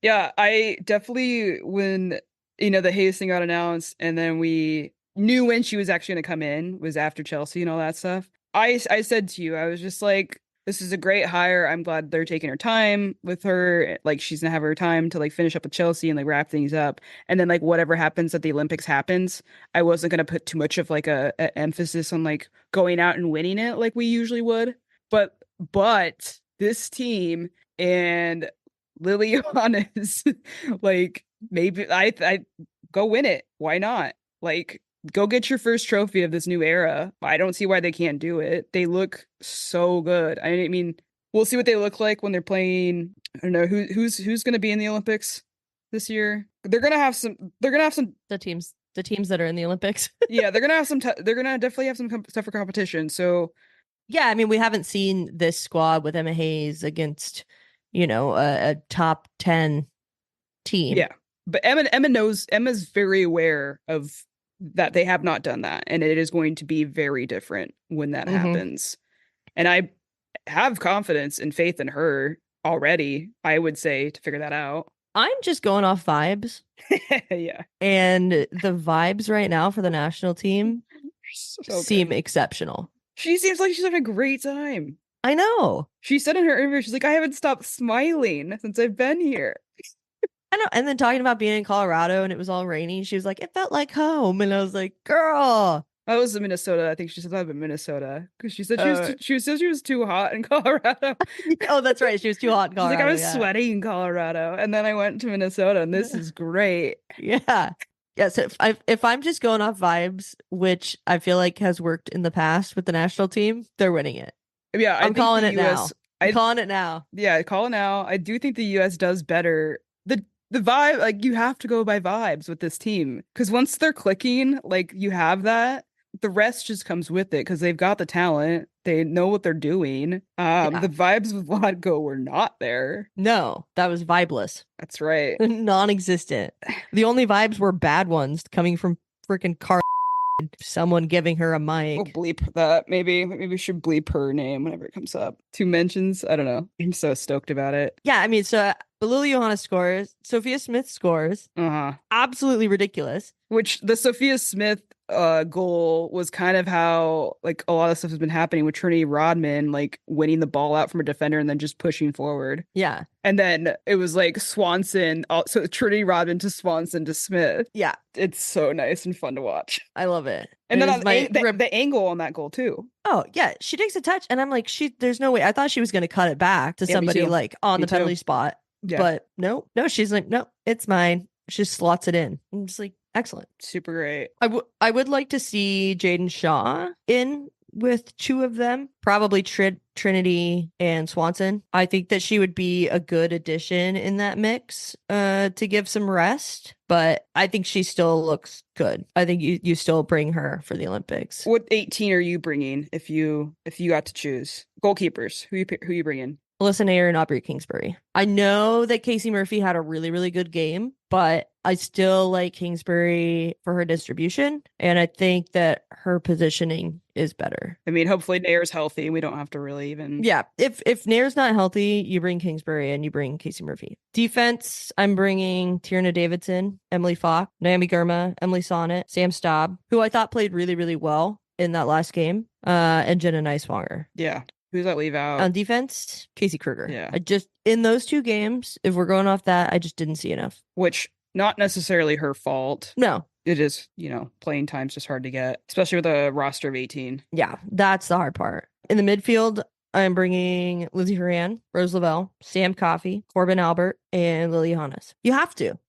Yeah, I definitely when the Hayes thing got announced and then we knew when she was actually going to come in was after Chelsea and all that stuff. I said to you, I was just like, this is a great hire. I'm glad they're taking her time with her. Like she's gonna have her time to like finish up with Chelsea and like wrap things up. And then like whatever happens at the Olympics happens. I wasn't gonna put too much of like a emphasis on like going out and winning it like we usually would. But this team and Lily Johannes, like maybe I go win it. Why not? Like go get your first trophy of this new era. I don't see why they can't do it. They look so good. I mean, we'll see what they look like when they're playing. I don't know who's going to be in the Olympics this year. They're gonna have some. They're gonna have some. The teams that are in the Olympics. Yeah, they're gonna have some. They're gonna definitely have some stuff for competition. So Yeah, I mean, we haven't seen this squad with Emma Hayes against, a top 10 team. yeah, but Emma's very aware of that they have not done that, and it is going to be very different when that happens. And I have confidence and faith in her already, I would say, to figure that out. I'm just going off vibes. Yeah. And the vibes right now for the national team So seem good. exceptional. She seems like she's having a great time. I know. She said in her interview, she's like, I haven't stopped smiling since I've been here. I know. And then talking about being in Colorado and it was all rainy, she was like, it felt like home. And I was like, girl. That was in Minnesota. I think she said that in Minnesota because she said Uh, she was too hot in Colorado. oh, that's right. She was too hot in She's like, I Colorado. was Yeah. sweating in Colorado, and then I went to Minnesota, and this is great. Yeah. Yeah. So if I'm just going off vibes, which I feel like has worked in the past with the national team, they're winning it. Yeah, I I'm think calling the it US. now. I'm calling it now. Yeah, call it now. I do think the US does better. The vibe, like you have to go by vibes with this team because once they're clicking, like you have that, the rest just comes with it because they've got the talent, they know what they're doing. Yeah. The vibes with Vodko were not there. No, that was vibeless. That's right. Non-existent. The only vibes were bad ones coming from freaking Carl. Someone giving her a We'll mic. bleep that. Maybe we should bleep her name whenever it comes up. Two mentions. I don't know. I'm so stoked about it. Yeah, I mean, so Lily Johanna scores. Sophia Smith scores. Uh-huh. Absolutely ridiculous. Which the Sophia Smith goal was kind of how like a lot of stuff has been happening with Trinity Rodman like winning the ball out from a defender and then just pushing forward. Yeah. And then it was like Swanson, so Trinity Rodman to Swanson to Smith. Yeah. It's so nice and fun to watch. I love it. And It then is on my the angle on that goal too. Oh, yeah. She takes a touch and I'm like, there's no way. I thought she was going to cut it back to Yeah, me somebody too. like on Me the penalty too. spot. Yeah. But no, she's like, no, it's mine. She just slots it in. I'm just like, excellent. Super great. I would like to see Jaden Shaw in with two of them, probably Trinity and Swanson. I think that she would be a good addition in that mix to give some rest, but I think she still looks good. I think you still bring her for the Olympics. What 18 are you bringing if you got to choose? Goalkeepers. Who you bringing? Alyssa Nair and Aubrey Kingsbury. I know that Casey Murphy had a really, really good game, but I still like Kingsbury for her distribution. And I think that her positioning is better. I mean, hopefully Nair's healthy. We don't have to really even. Yeah. If Nair's not healthy, you bring Kingsbury and you bring Casey Murphy. Defense, I'm bringing Tierna Davidson, Emily Falk, Naomi Gurma, Emily Sonnet, Sam Staub, who I thought played really, really well in that last game, and Jenna Neiswanger. Yeah. Who's that leave out? On defense, Casey Kruger. Yeah. I just, in those two games, if we're going off that, I just didn't see enough. Which, not necessarily her fault. No. It is, playing time's just hard to get, especially with a roster of 18. Yeah, that's the hard part. In the midfield, I'm bringing Lizzie Horan, Rose Lavelle, Sam Coffey, Corbin Albert, and Lily Johannes. You have to.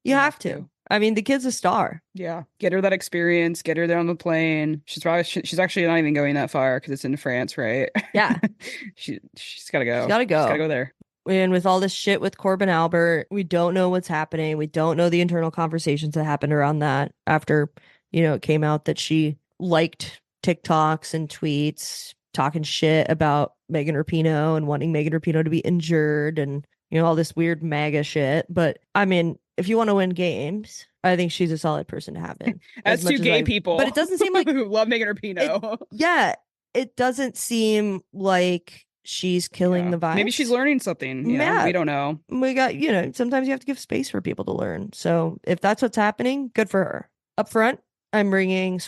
You have to. I mean, the kid's a star. Yeah. Get her that experience. Get her there on the plane. She's actually not even going that far because it's in France, right? Yeah. she's got to go. She's got to go. She's got to go there. And with all this shit with Corbin Albert, we don't know what's happening. We don't know the internal conversations that happened around that after, it came out that she liked TikToks and tweets talking shit about Megan Rapinoe and wanting Megan Rapinoe to be injured and, all this weird MAGA shit. But I mean, if you want to win games, I think she's a solid person to have in. As two gay people. But it doesn't seem like who love Megan Rapinoe. It doesn't seem like she's killing the vibes. Maybe she's learning something. We don't know. We got, sometimes you have to give space for people to learn. So if that's what's happening, good for her. Up front, I'm bringing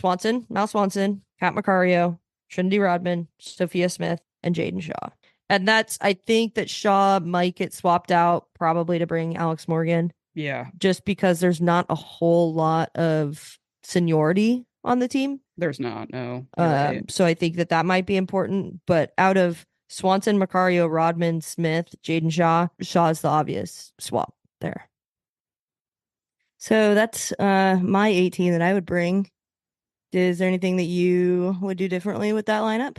Mal Swanson, Kat Macario, Trinity Rodman, Sophia Smith, and Jaden Shaw. And I think that Shaw might get swapped out probably to bring Alex Morgan. Yeah. Just because there's not a whole lot of seniority on the team. There's not, no. Right. So I think that might be important. But out of Swanson, Macario, Rodman, Smith, Jaden Shaw is the obvious swap there. So that's my 18 that I would bring. Is there anything that you would do differently with that lineup?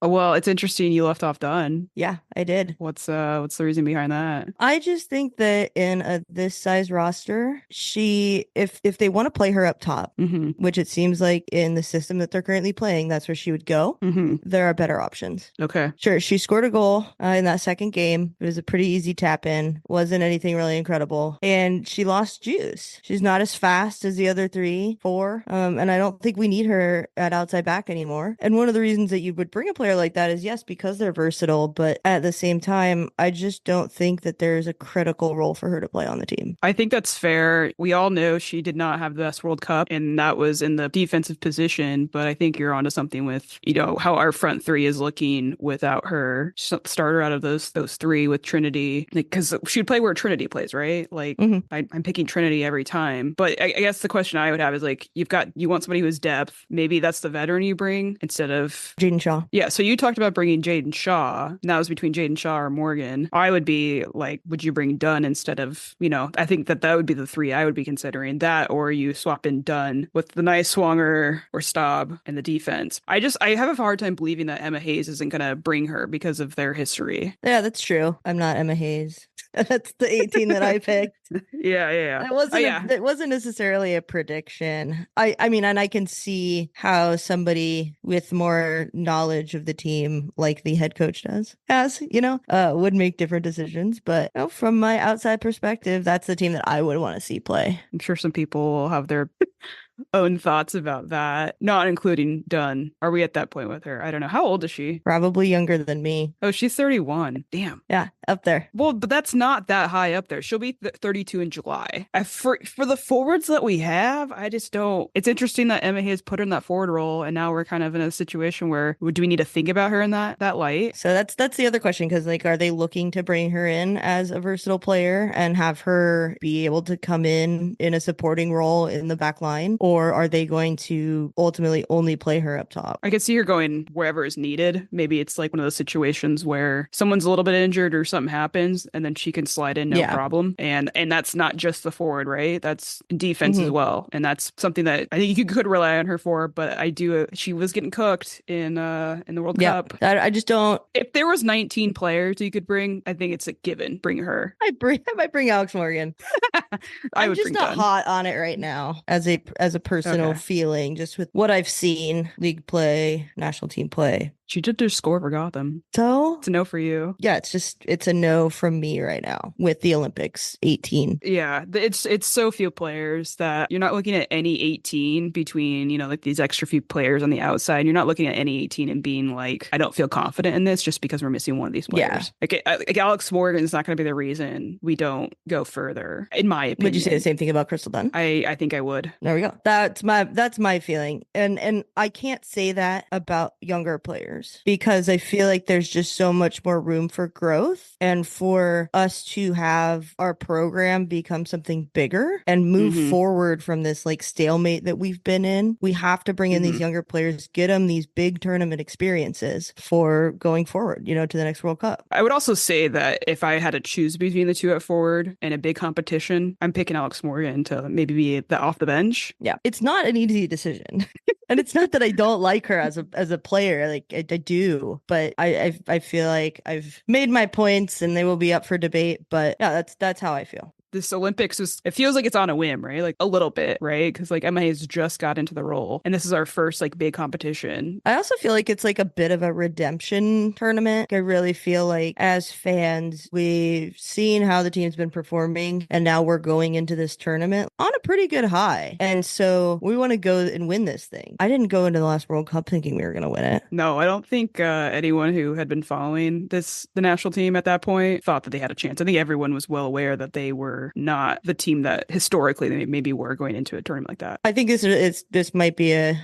Well, it's interesting you left off Dunn. Yeah, I did. What's the reason behind that? I just think that in this size roster, if they want to play her up top, which it seems like in the system that they're currently playing, that's where she would go. There are better options. Okay. Sure, she scored a goal in that second game. It was a pretty easy tap in. Wasn't anything really incredible. And she lost juice. She's not as fast as the other 3, 4. And I don't think we need her at outside back anymore. And one of the reasons that you would bring a player like that is, yes, because they're versatile, but at the same time, I just don't think that there's a critical role for her to play on the team. I think that's fair. We all know she did not have the best World Cup, and that was in the defensive position, but I think you're onto something with, how our front 3 is looking without her starter out of those 3 with Trinity, because she'd play where Trinity plays, right? I'm picking Trinity every time, but I guess the question I would have is you want somebody who has depth. Maybe that's the veteran you bring instead of Jaden Shaw. Yeah, so you talked about bringing Jaden Shaw, and that was between Jaden Shaw or Morgan. I would be would you bring Dunn instead of, I think that would be the 3 I would be considering. That, or you swap in Dunn with the nice Swanger or Staub in the defense. I have a hard time believing that Emma Hayes isn't going to bring her because of their history. Yeah, that's true. I'm not Emma Hayes. That's the 18 that I picked. Yeah. It wasn't necessarily a prediction. I mean, and I can see how somebody with more knowledge of the team, like the head coach would make different decisions. But from my outside perspective, that's the team that I would want to see play. I'm sure some people will have their own thoughts about that, not including Dunn. Are we at that point with her? I don't know. How old is she? Probably younger than me. Oh, she's 31. Damn. Yeah, up there. Well, but that's not that high up there. She'll be 32 in July. For the forwards that we have, I just don't. It's interesting that Emma Hayes put her in that forward role, and now we're kind of in a situation where do we need to think about her in that light? So that's the other question, because are they looking to bring her in as a versatile player and have her be able to come in a supporting role in the back line? Or are they going to ultimately only play her up top? I could see her going wherever is needed. Maybe it's one of those situations where someone's a little bit injured or something happens, and then she can slide in no problem. And that's not just the forward, right? That's defense as well. And that's something that I think you could rely on her for. But she was getting cooked in the World Cup. I just don't. If there was 19 players you could bring, I think it's a given. Bring her. I might bring Alex Morgan. I'm just not hot on it right now as a personal feeling, just with what I've seen, league play, national team play. She did just score for Gotham. So it's a no for you. Yeah, it's a no from me right now with the Olympics 18. Yeah, it's so few players that you're not looking at any 18 between, these extra few players on the outside. You're not looking at any 18 and being I don't feel confident in this just because we're missing one of these players. Yeah. Alex Morgan is not going to be the reason we don't go further, in my opinion. Would you say the same thing about Crystal Dunn? I think I would. There we go. That's my feeling. And I can't say that about younger players, because I feel like there's just so much more room for growth, and for us to have our program become something bigger and move forward from this stalemate that we've been in. We have to bring in these younger players, get them these big tournament experiences for going forward, to the next World Cup. I would also say that if I had to choose between the 2 at forward in a big competition, I'm picking Alex Morgan to maybe be off the bench. Yeah, it's not an easy decision. And it's not that I don't like her as a player. I do, but I feel like I've made my points and they will be up for debate. But yeah, that's how I feel. this Olympics it feels like it's on a whim, right? Like a little bit, right? Because like Emma has just got into the role, and this is our first like big competition. I also feel like it's like a bit of a redemption tournament. I really feel like as fans, we've seen how the team's been performing, and now we're going into this tournament on a pretty good high. And so we want to go and win this thing. I didn't go into the last World Cup thinking we were going to win it. No, I don't think anyone who had been following the national team at that point thought that they had a chance. I think everyone was well aware that they were not the team that historically they maybe were going into a tournament like that. I think this might be a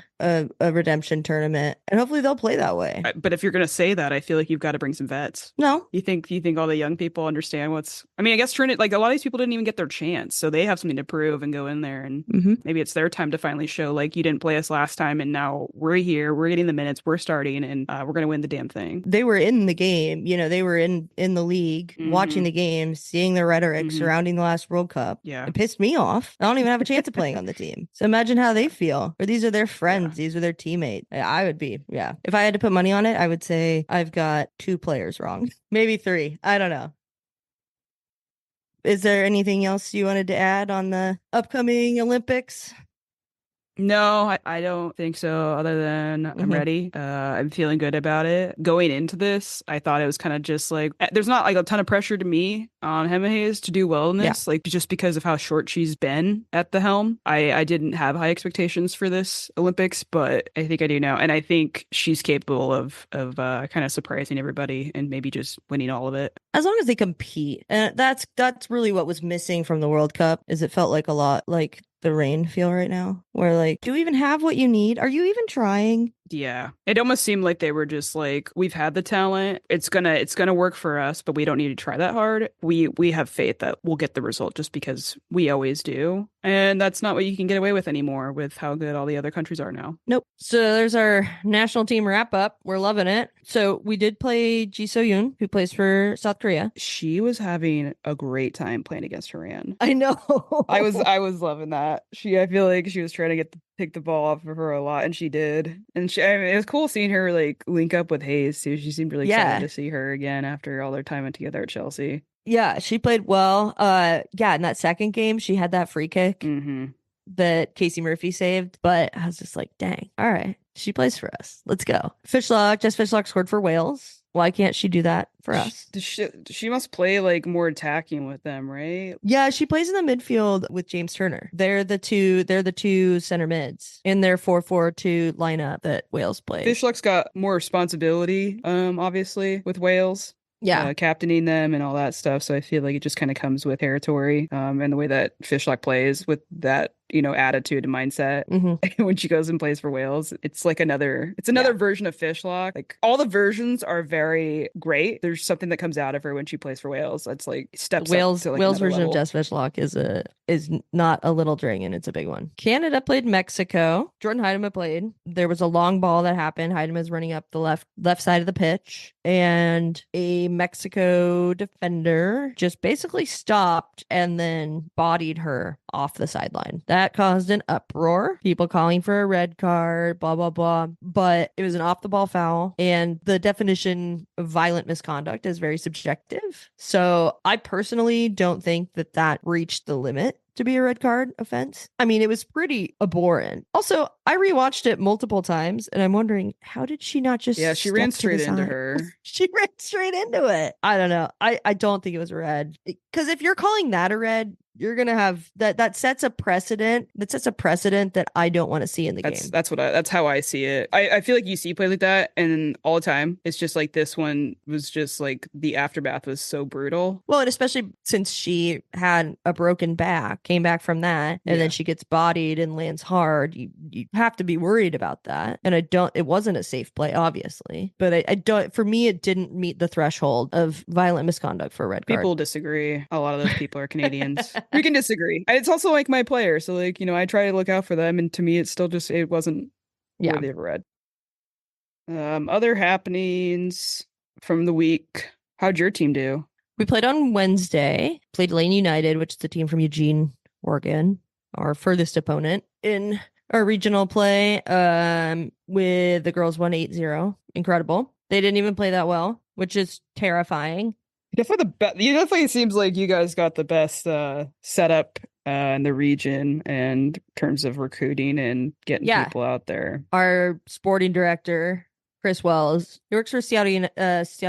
redemption tournament, and hopefully they'll play that way. But if you're gonna say that, I feel like you've got to bring some vets. No, you think all the young people understand what's? I mean, I guess Trinity, like a lot of these people didn't even get their chance, so they have something to prove and go in there, and maybe it's their time to finally show like you didn't play us last time, and now we're here, we're getting the minutes, we're starting, and we're gonna win the damn thing. They were in the game, they were in the league, watching the game, seeing the rhetoric surrounding the last World Cup. Yeah, it pissed me off. I don't even have a chance of playing on the team. So imagine how they feel. Or these are their friends, these are their teammates. I would be, if I had to put money on it, I would say I've got 2 players wrong, maybe 3. I don't know. Is there anything else you wanted to add on the upcoming Olympics? No, I don't think so, other than I'm ready. I'm feeling good about it. Going into this, I thought it was kind of just like, there's not like a ton of pressure to me on Hema Hayes to do well in this, like just because of how short she's been at the helm. I didn't have high expectations for this Olympics, but I think I do now. And I think she's capable of kind of surprising everybody and maybe just winning all of it. As long as they compete. And that's really what was missing from the World Cup, is it felt like a lot like the rain feel right now, where like, do we even have what you need? Are you even trying? Yeah, it almost seemed like they were just like, we've had the talent, it's gonna work for us, but we don't need to try that hard. We have faith that we'll get the result just because we always do, and that's not what you can get away with anymore with how good all the other countries are now. Nope. So there's our national team wrap up. We're loving it. So we did play Ji So-yoon, who plays for South Korea. She was having a great time playing against Iran. I know. I was loving that. I feel like she was trying to pick the ball off of her a lot, and she did. And it was cool seeing her like link up with Hayes too. She seemed really excited to see her again after all their time together at Chelsea. Yeah, she played well. In that second game, she had that free kick that Casey Murphy saved. But I was just like, dang, all right, she plays for us. Let's go. Jess Fishlock scored for Wales. Why can't she do that for us? She must play like more attacking with them, right? Yeah, she plays in the midfield with James Turner. They're the two center mids in their 4-4-2 lineup that Wales plays. Fishlock's got more responsibility, obviously, with Wales. Yeah, captaining them and all that stuff. So I feel like it just kind of comes with territory, and the way that Fishlock plays with that, attitude and mindset. When she goes and plays for Wales, it's like another version of Fishlock. Like all the versions are very great. There's something that comes out of her when she plays for Wales. That's like steps Wales. up to like Wales version level. of Jess Fishlock is not a little dragon. It's a big one. Canada played Mexico. Jordan Heidema played. There was a long ball that happened. Heidema's running up the left side of the pitch, and a Mexico defender just basically stopped and then bodied her off the sideline. That caused an uproar. People calling for a red card, blah, blah, blah. But it was an off the ball foul. And the definition of violent misconduct is very subjective. So I personally don't think that reached the limit to be a red card offense. I mean, it was pretty abhorrent. Also, I rewatched it multiple times and I'm wondering, how did she not just she ran straight into her. She ran straight into it. I don't know. I don't think it was a red. Because if you're calling that a red, you're gonna have that sets a precedent. That sets a precedent that I don't want to see in the game. That's how I see it. I feel like you see plays like that and all the time. It's just like this one was just like the aftermath was so brutal. Well, and especially since she had a broken back, came back from that, and then she gets bodied and lands hard. You have to be worried about that. And it wasn't a safe play, obviously. But I don't. For me, it didn't meet the threshold of violent misconduct for a red card. People disagree. A lot of those people are Canadians. We can disagree. It's also like my player. So like, I try to look out for them. And to me, it wasn't worthy of a red. Other happenings from the week. How'd your team do? We played on Wednesday, played Lane United, which is the team from Eugene, Oregon, our furthest opponent in our regional play, with the girls 1-8-0. Incredible. They didn't even play that well, which is terrifying. Definitely the best. You definitely seems like you guys got the best setup in the region and in terms of recruiting and getting Yeah, people out there. our sporting director, Chris Wells, he works for Seattle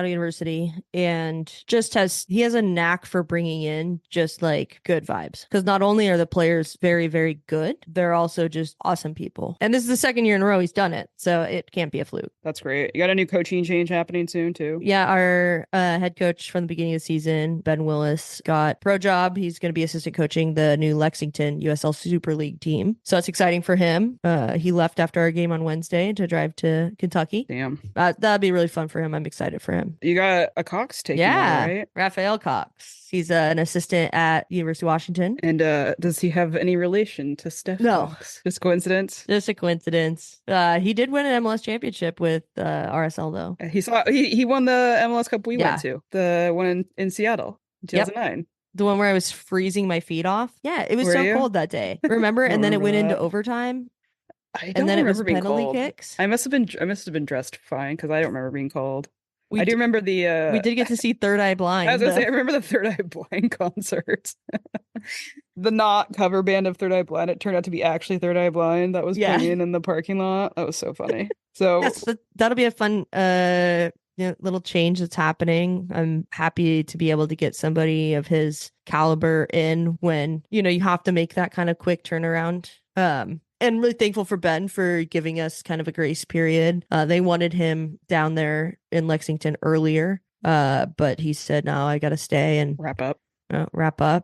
University, and he has a knack for bringing in just like good vibes. Because not only are the players very, very good, they're also just awesome people. And this is the second year in a row he's done it, so it can't be a fluke. That's great. You got a new coaching change happening soon too. Yeah, our head coach from the beginning of the season, Ben Willis, got pro job. He's going to be assistant coaching the new Lexington USL Super League team. So it's exciting for him. He left after our game on Wednesday to drive to Kentucky. Damn. That'd be really fun for him. I'm excited for him. You got a Cox taking over, Yeah, right? Raphael Cox. He's an assistant at University of Washington. And does he have any relation to Steph No. Cox? Just coincidence? Just a coincidence. He did win an MLS championship with RSL though. He won the MLS Cup we Yeah. went to, the one in Seattle in Yep. 2009. The one where I was freezing my feet off. Yeah, it was Were so you? cold that day. Remember? And then it remember went into that. overtime. I don't And then it was remember being penalty cold. kicks. I must have been dressed fine because I don't remember being cold. We I do d- remember the we did get to see Third Eye Blind. I was gonna say I remember the Third Eye Blind concert. The not cover band of Third Eye Blind. It turned out to be actually Third Eye Blind that was Yeah. playing in the parking lot. That was so funny. So Yes, that'll be a fun little change that's happening. I'm happy to be able to get somebody of his caliber in when, you have to make that kind of quick turnaround. And really thankful for Ben for giving us kind of a grace period. They wanted him down there in Lexington earlier, but he said, no, I got to stay and wrap up.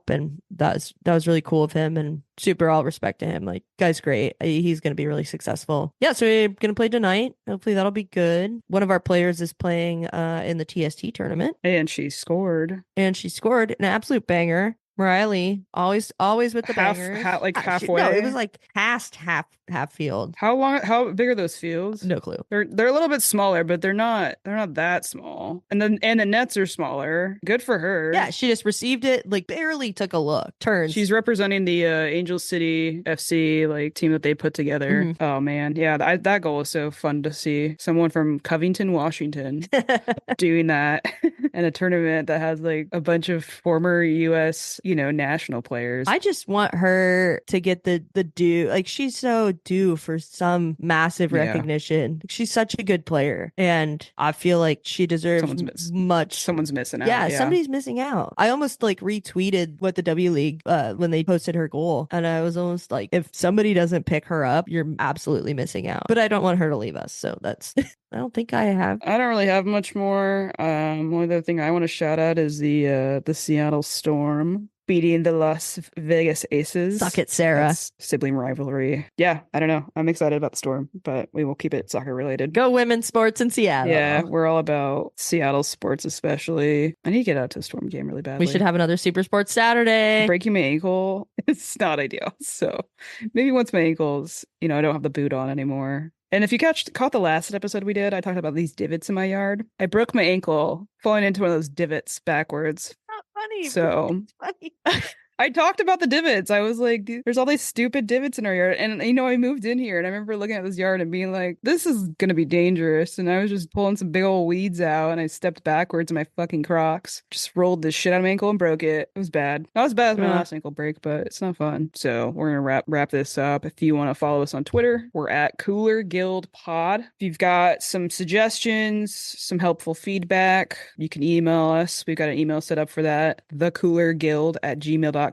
And that was really cool of him, and super all respect to him. Like, guy's great. He's going to be really successful. Yeah, so we're going to play tonight. Hopefully that'll be good. One of our players is playing in the TST tournament, And she scored. and she scored an absolute banger. Riley, always with the bangers. Halfway. No, it was like past half field. How big are those fields? No clue. They're a little bit smaller, but they're not that small. And the nets are smaller. Good for her. Yeah, she just received it, like barely took a look. Turns. She's representing the Angel City FC like team that they put together. Mhm. Oh man, yeah, that goal is so fun to see. Someone from Covington, Washington, doing that in a tournament that has like a bunch of former U.S. national players. I just want her to get the due. Like, she's so due for some massive Yeah. recognition. She's such a good player, and I feel like she deserves Someone's missing out. Yeah, somebody's missing out. I almost like retweeted what the W League when they posted her goal, and I was almost like, if somebody doesn't pick her up, you're absolutely missing out. But I don't want her to leave us, so that's. I don't think I have. I don't really have much more. One other thing I want to shout out is the Seattle Storm beating the Las Vegas Aces. Suck it, Sarah. That's sibling rivalry. Yeah, I don't know. I'm excited about the Storm, but we will keep it soccer related. Go women's sports in Seattle. Yeah, we're all about Seattle sports, especially. I need to get out to a Storm game really badly. We should have another Super Sports Saturday. Breaking my ankle, it's not ideal. So maybe once my ankles, I don't have the boot on anymore. And if you caught the last episode we did, I talked about these divots in my yard. I broke my ankle falling into one of those divots backwards. Not funny. So Funny. I talked about the divots. I was like, there's all these stupid divots in our yard. And, I moved in here and I remember looking at this yard and being like, this is going to be dangerous. And I was just pulling some big old weeds out and I stepped backwards in my fucking Crocs. Just rolled the shit out of my ankle and broke it. It was bad. Not as bad as my last ankle break, but it's not fun. So we're going to wrap this up. If you want to follow us on Twitter, we're at Cooler Guild Pod. If you've got some suggestions, some helpful feedback, you can email us. We've got an email set up for that. thecoolerguild@gmail.com.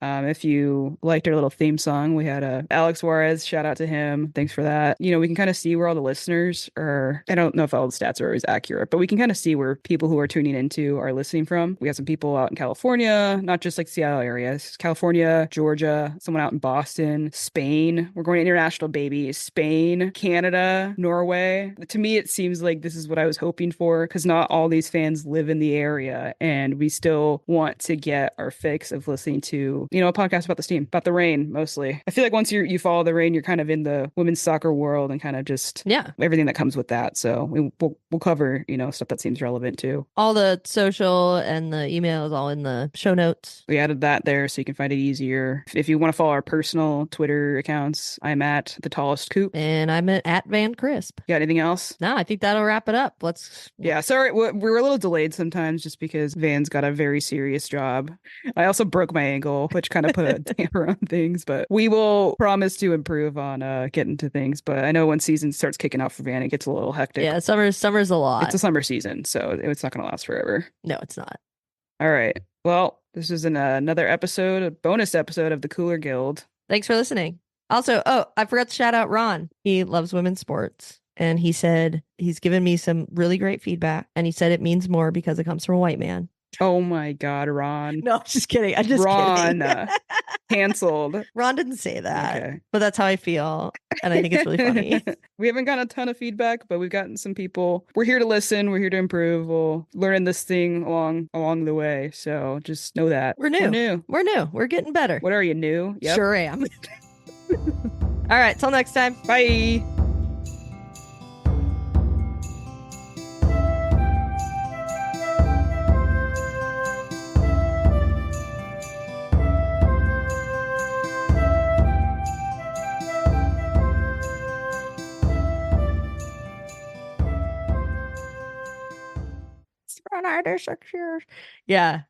If you liked our little theme song, we had Alex Juarez, shout out to him. Thanks for that. We can kind of see where all the listeners are. I don't know if all the stats are always accurate, but we can kind of see where people who are tuning into are listening from. We got some people out in California, not just like Seattle areas, California, Georgia, someone out in Boston, Spain. We're going international, baby. Spain, Canada, Norway. To me, it seems like this is what I was hoping for, because not all these fans live in the area, and we still want to get our fix of listening listening to, a podcast about this team, about the Reign mostly. I feel like once you follow the Reign, you're kind of in the women's soccer world and kind of just everything that comes with that. So we'll cover, stuff that seems relevant too. All the social and the emails all in the show notes. We added that there so you can find it easier. If you want to follow our personal Twitter accounts, I'm at the tallest Coop. And I'm at Van Crisp. Got anything else? No, I think that'll wrap it up. Yeah, sorry, we're a little delayed sometimes just because Van's got a very serious job. I also broke my ankle, which kind of put a damper on things, but we will promise to improve on getting to things. But I know when season starts kicking off for Van, it gets a little hectic. Yeah, summer's a lot. It's a summer season, so it's not going to last forever. No, it's not. All right. Well, this is another episode, a bonus episode of the Cooler Guild. Thanks for listening. Also, I forgot to shout out Ron. He loves women's sports. And he said he's given me some really great feedback. And he said it means more because it comes from a white man. Oh my God, Ron. No, just kidding. Ron, canceled. Ron didn't say that. Okay. But that's how I feel. And I think it's really funny. We haven't gotten a ton of feedback, but we've gotten some people. We're here to listen. We're here to improve. We'll learn this thing along the way. So just know that. We're new. We're getting better. What are you, new? Yep. Sure am. All right. Till next time. Bye. Another 6 years. Yeah.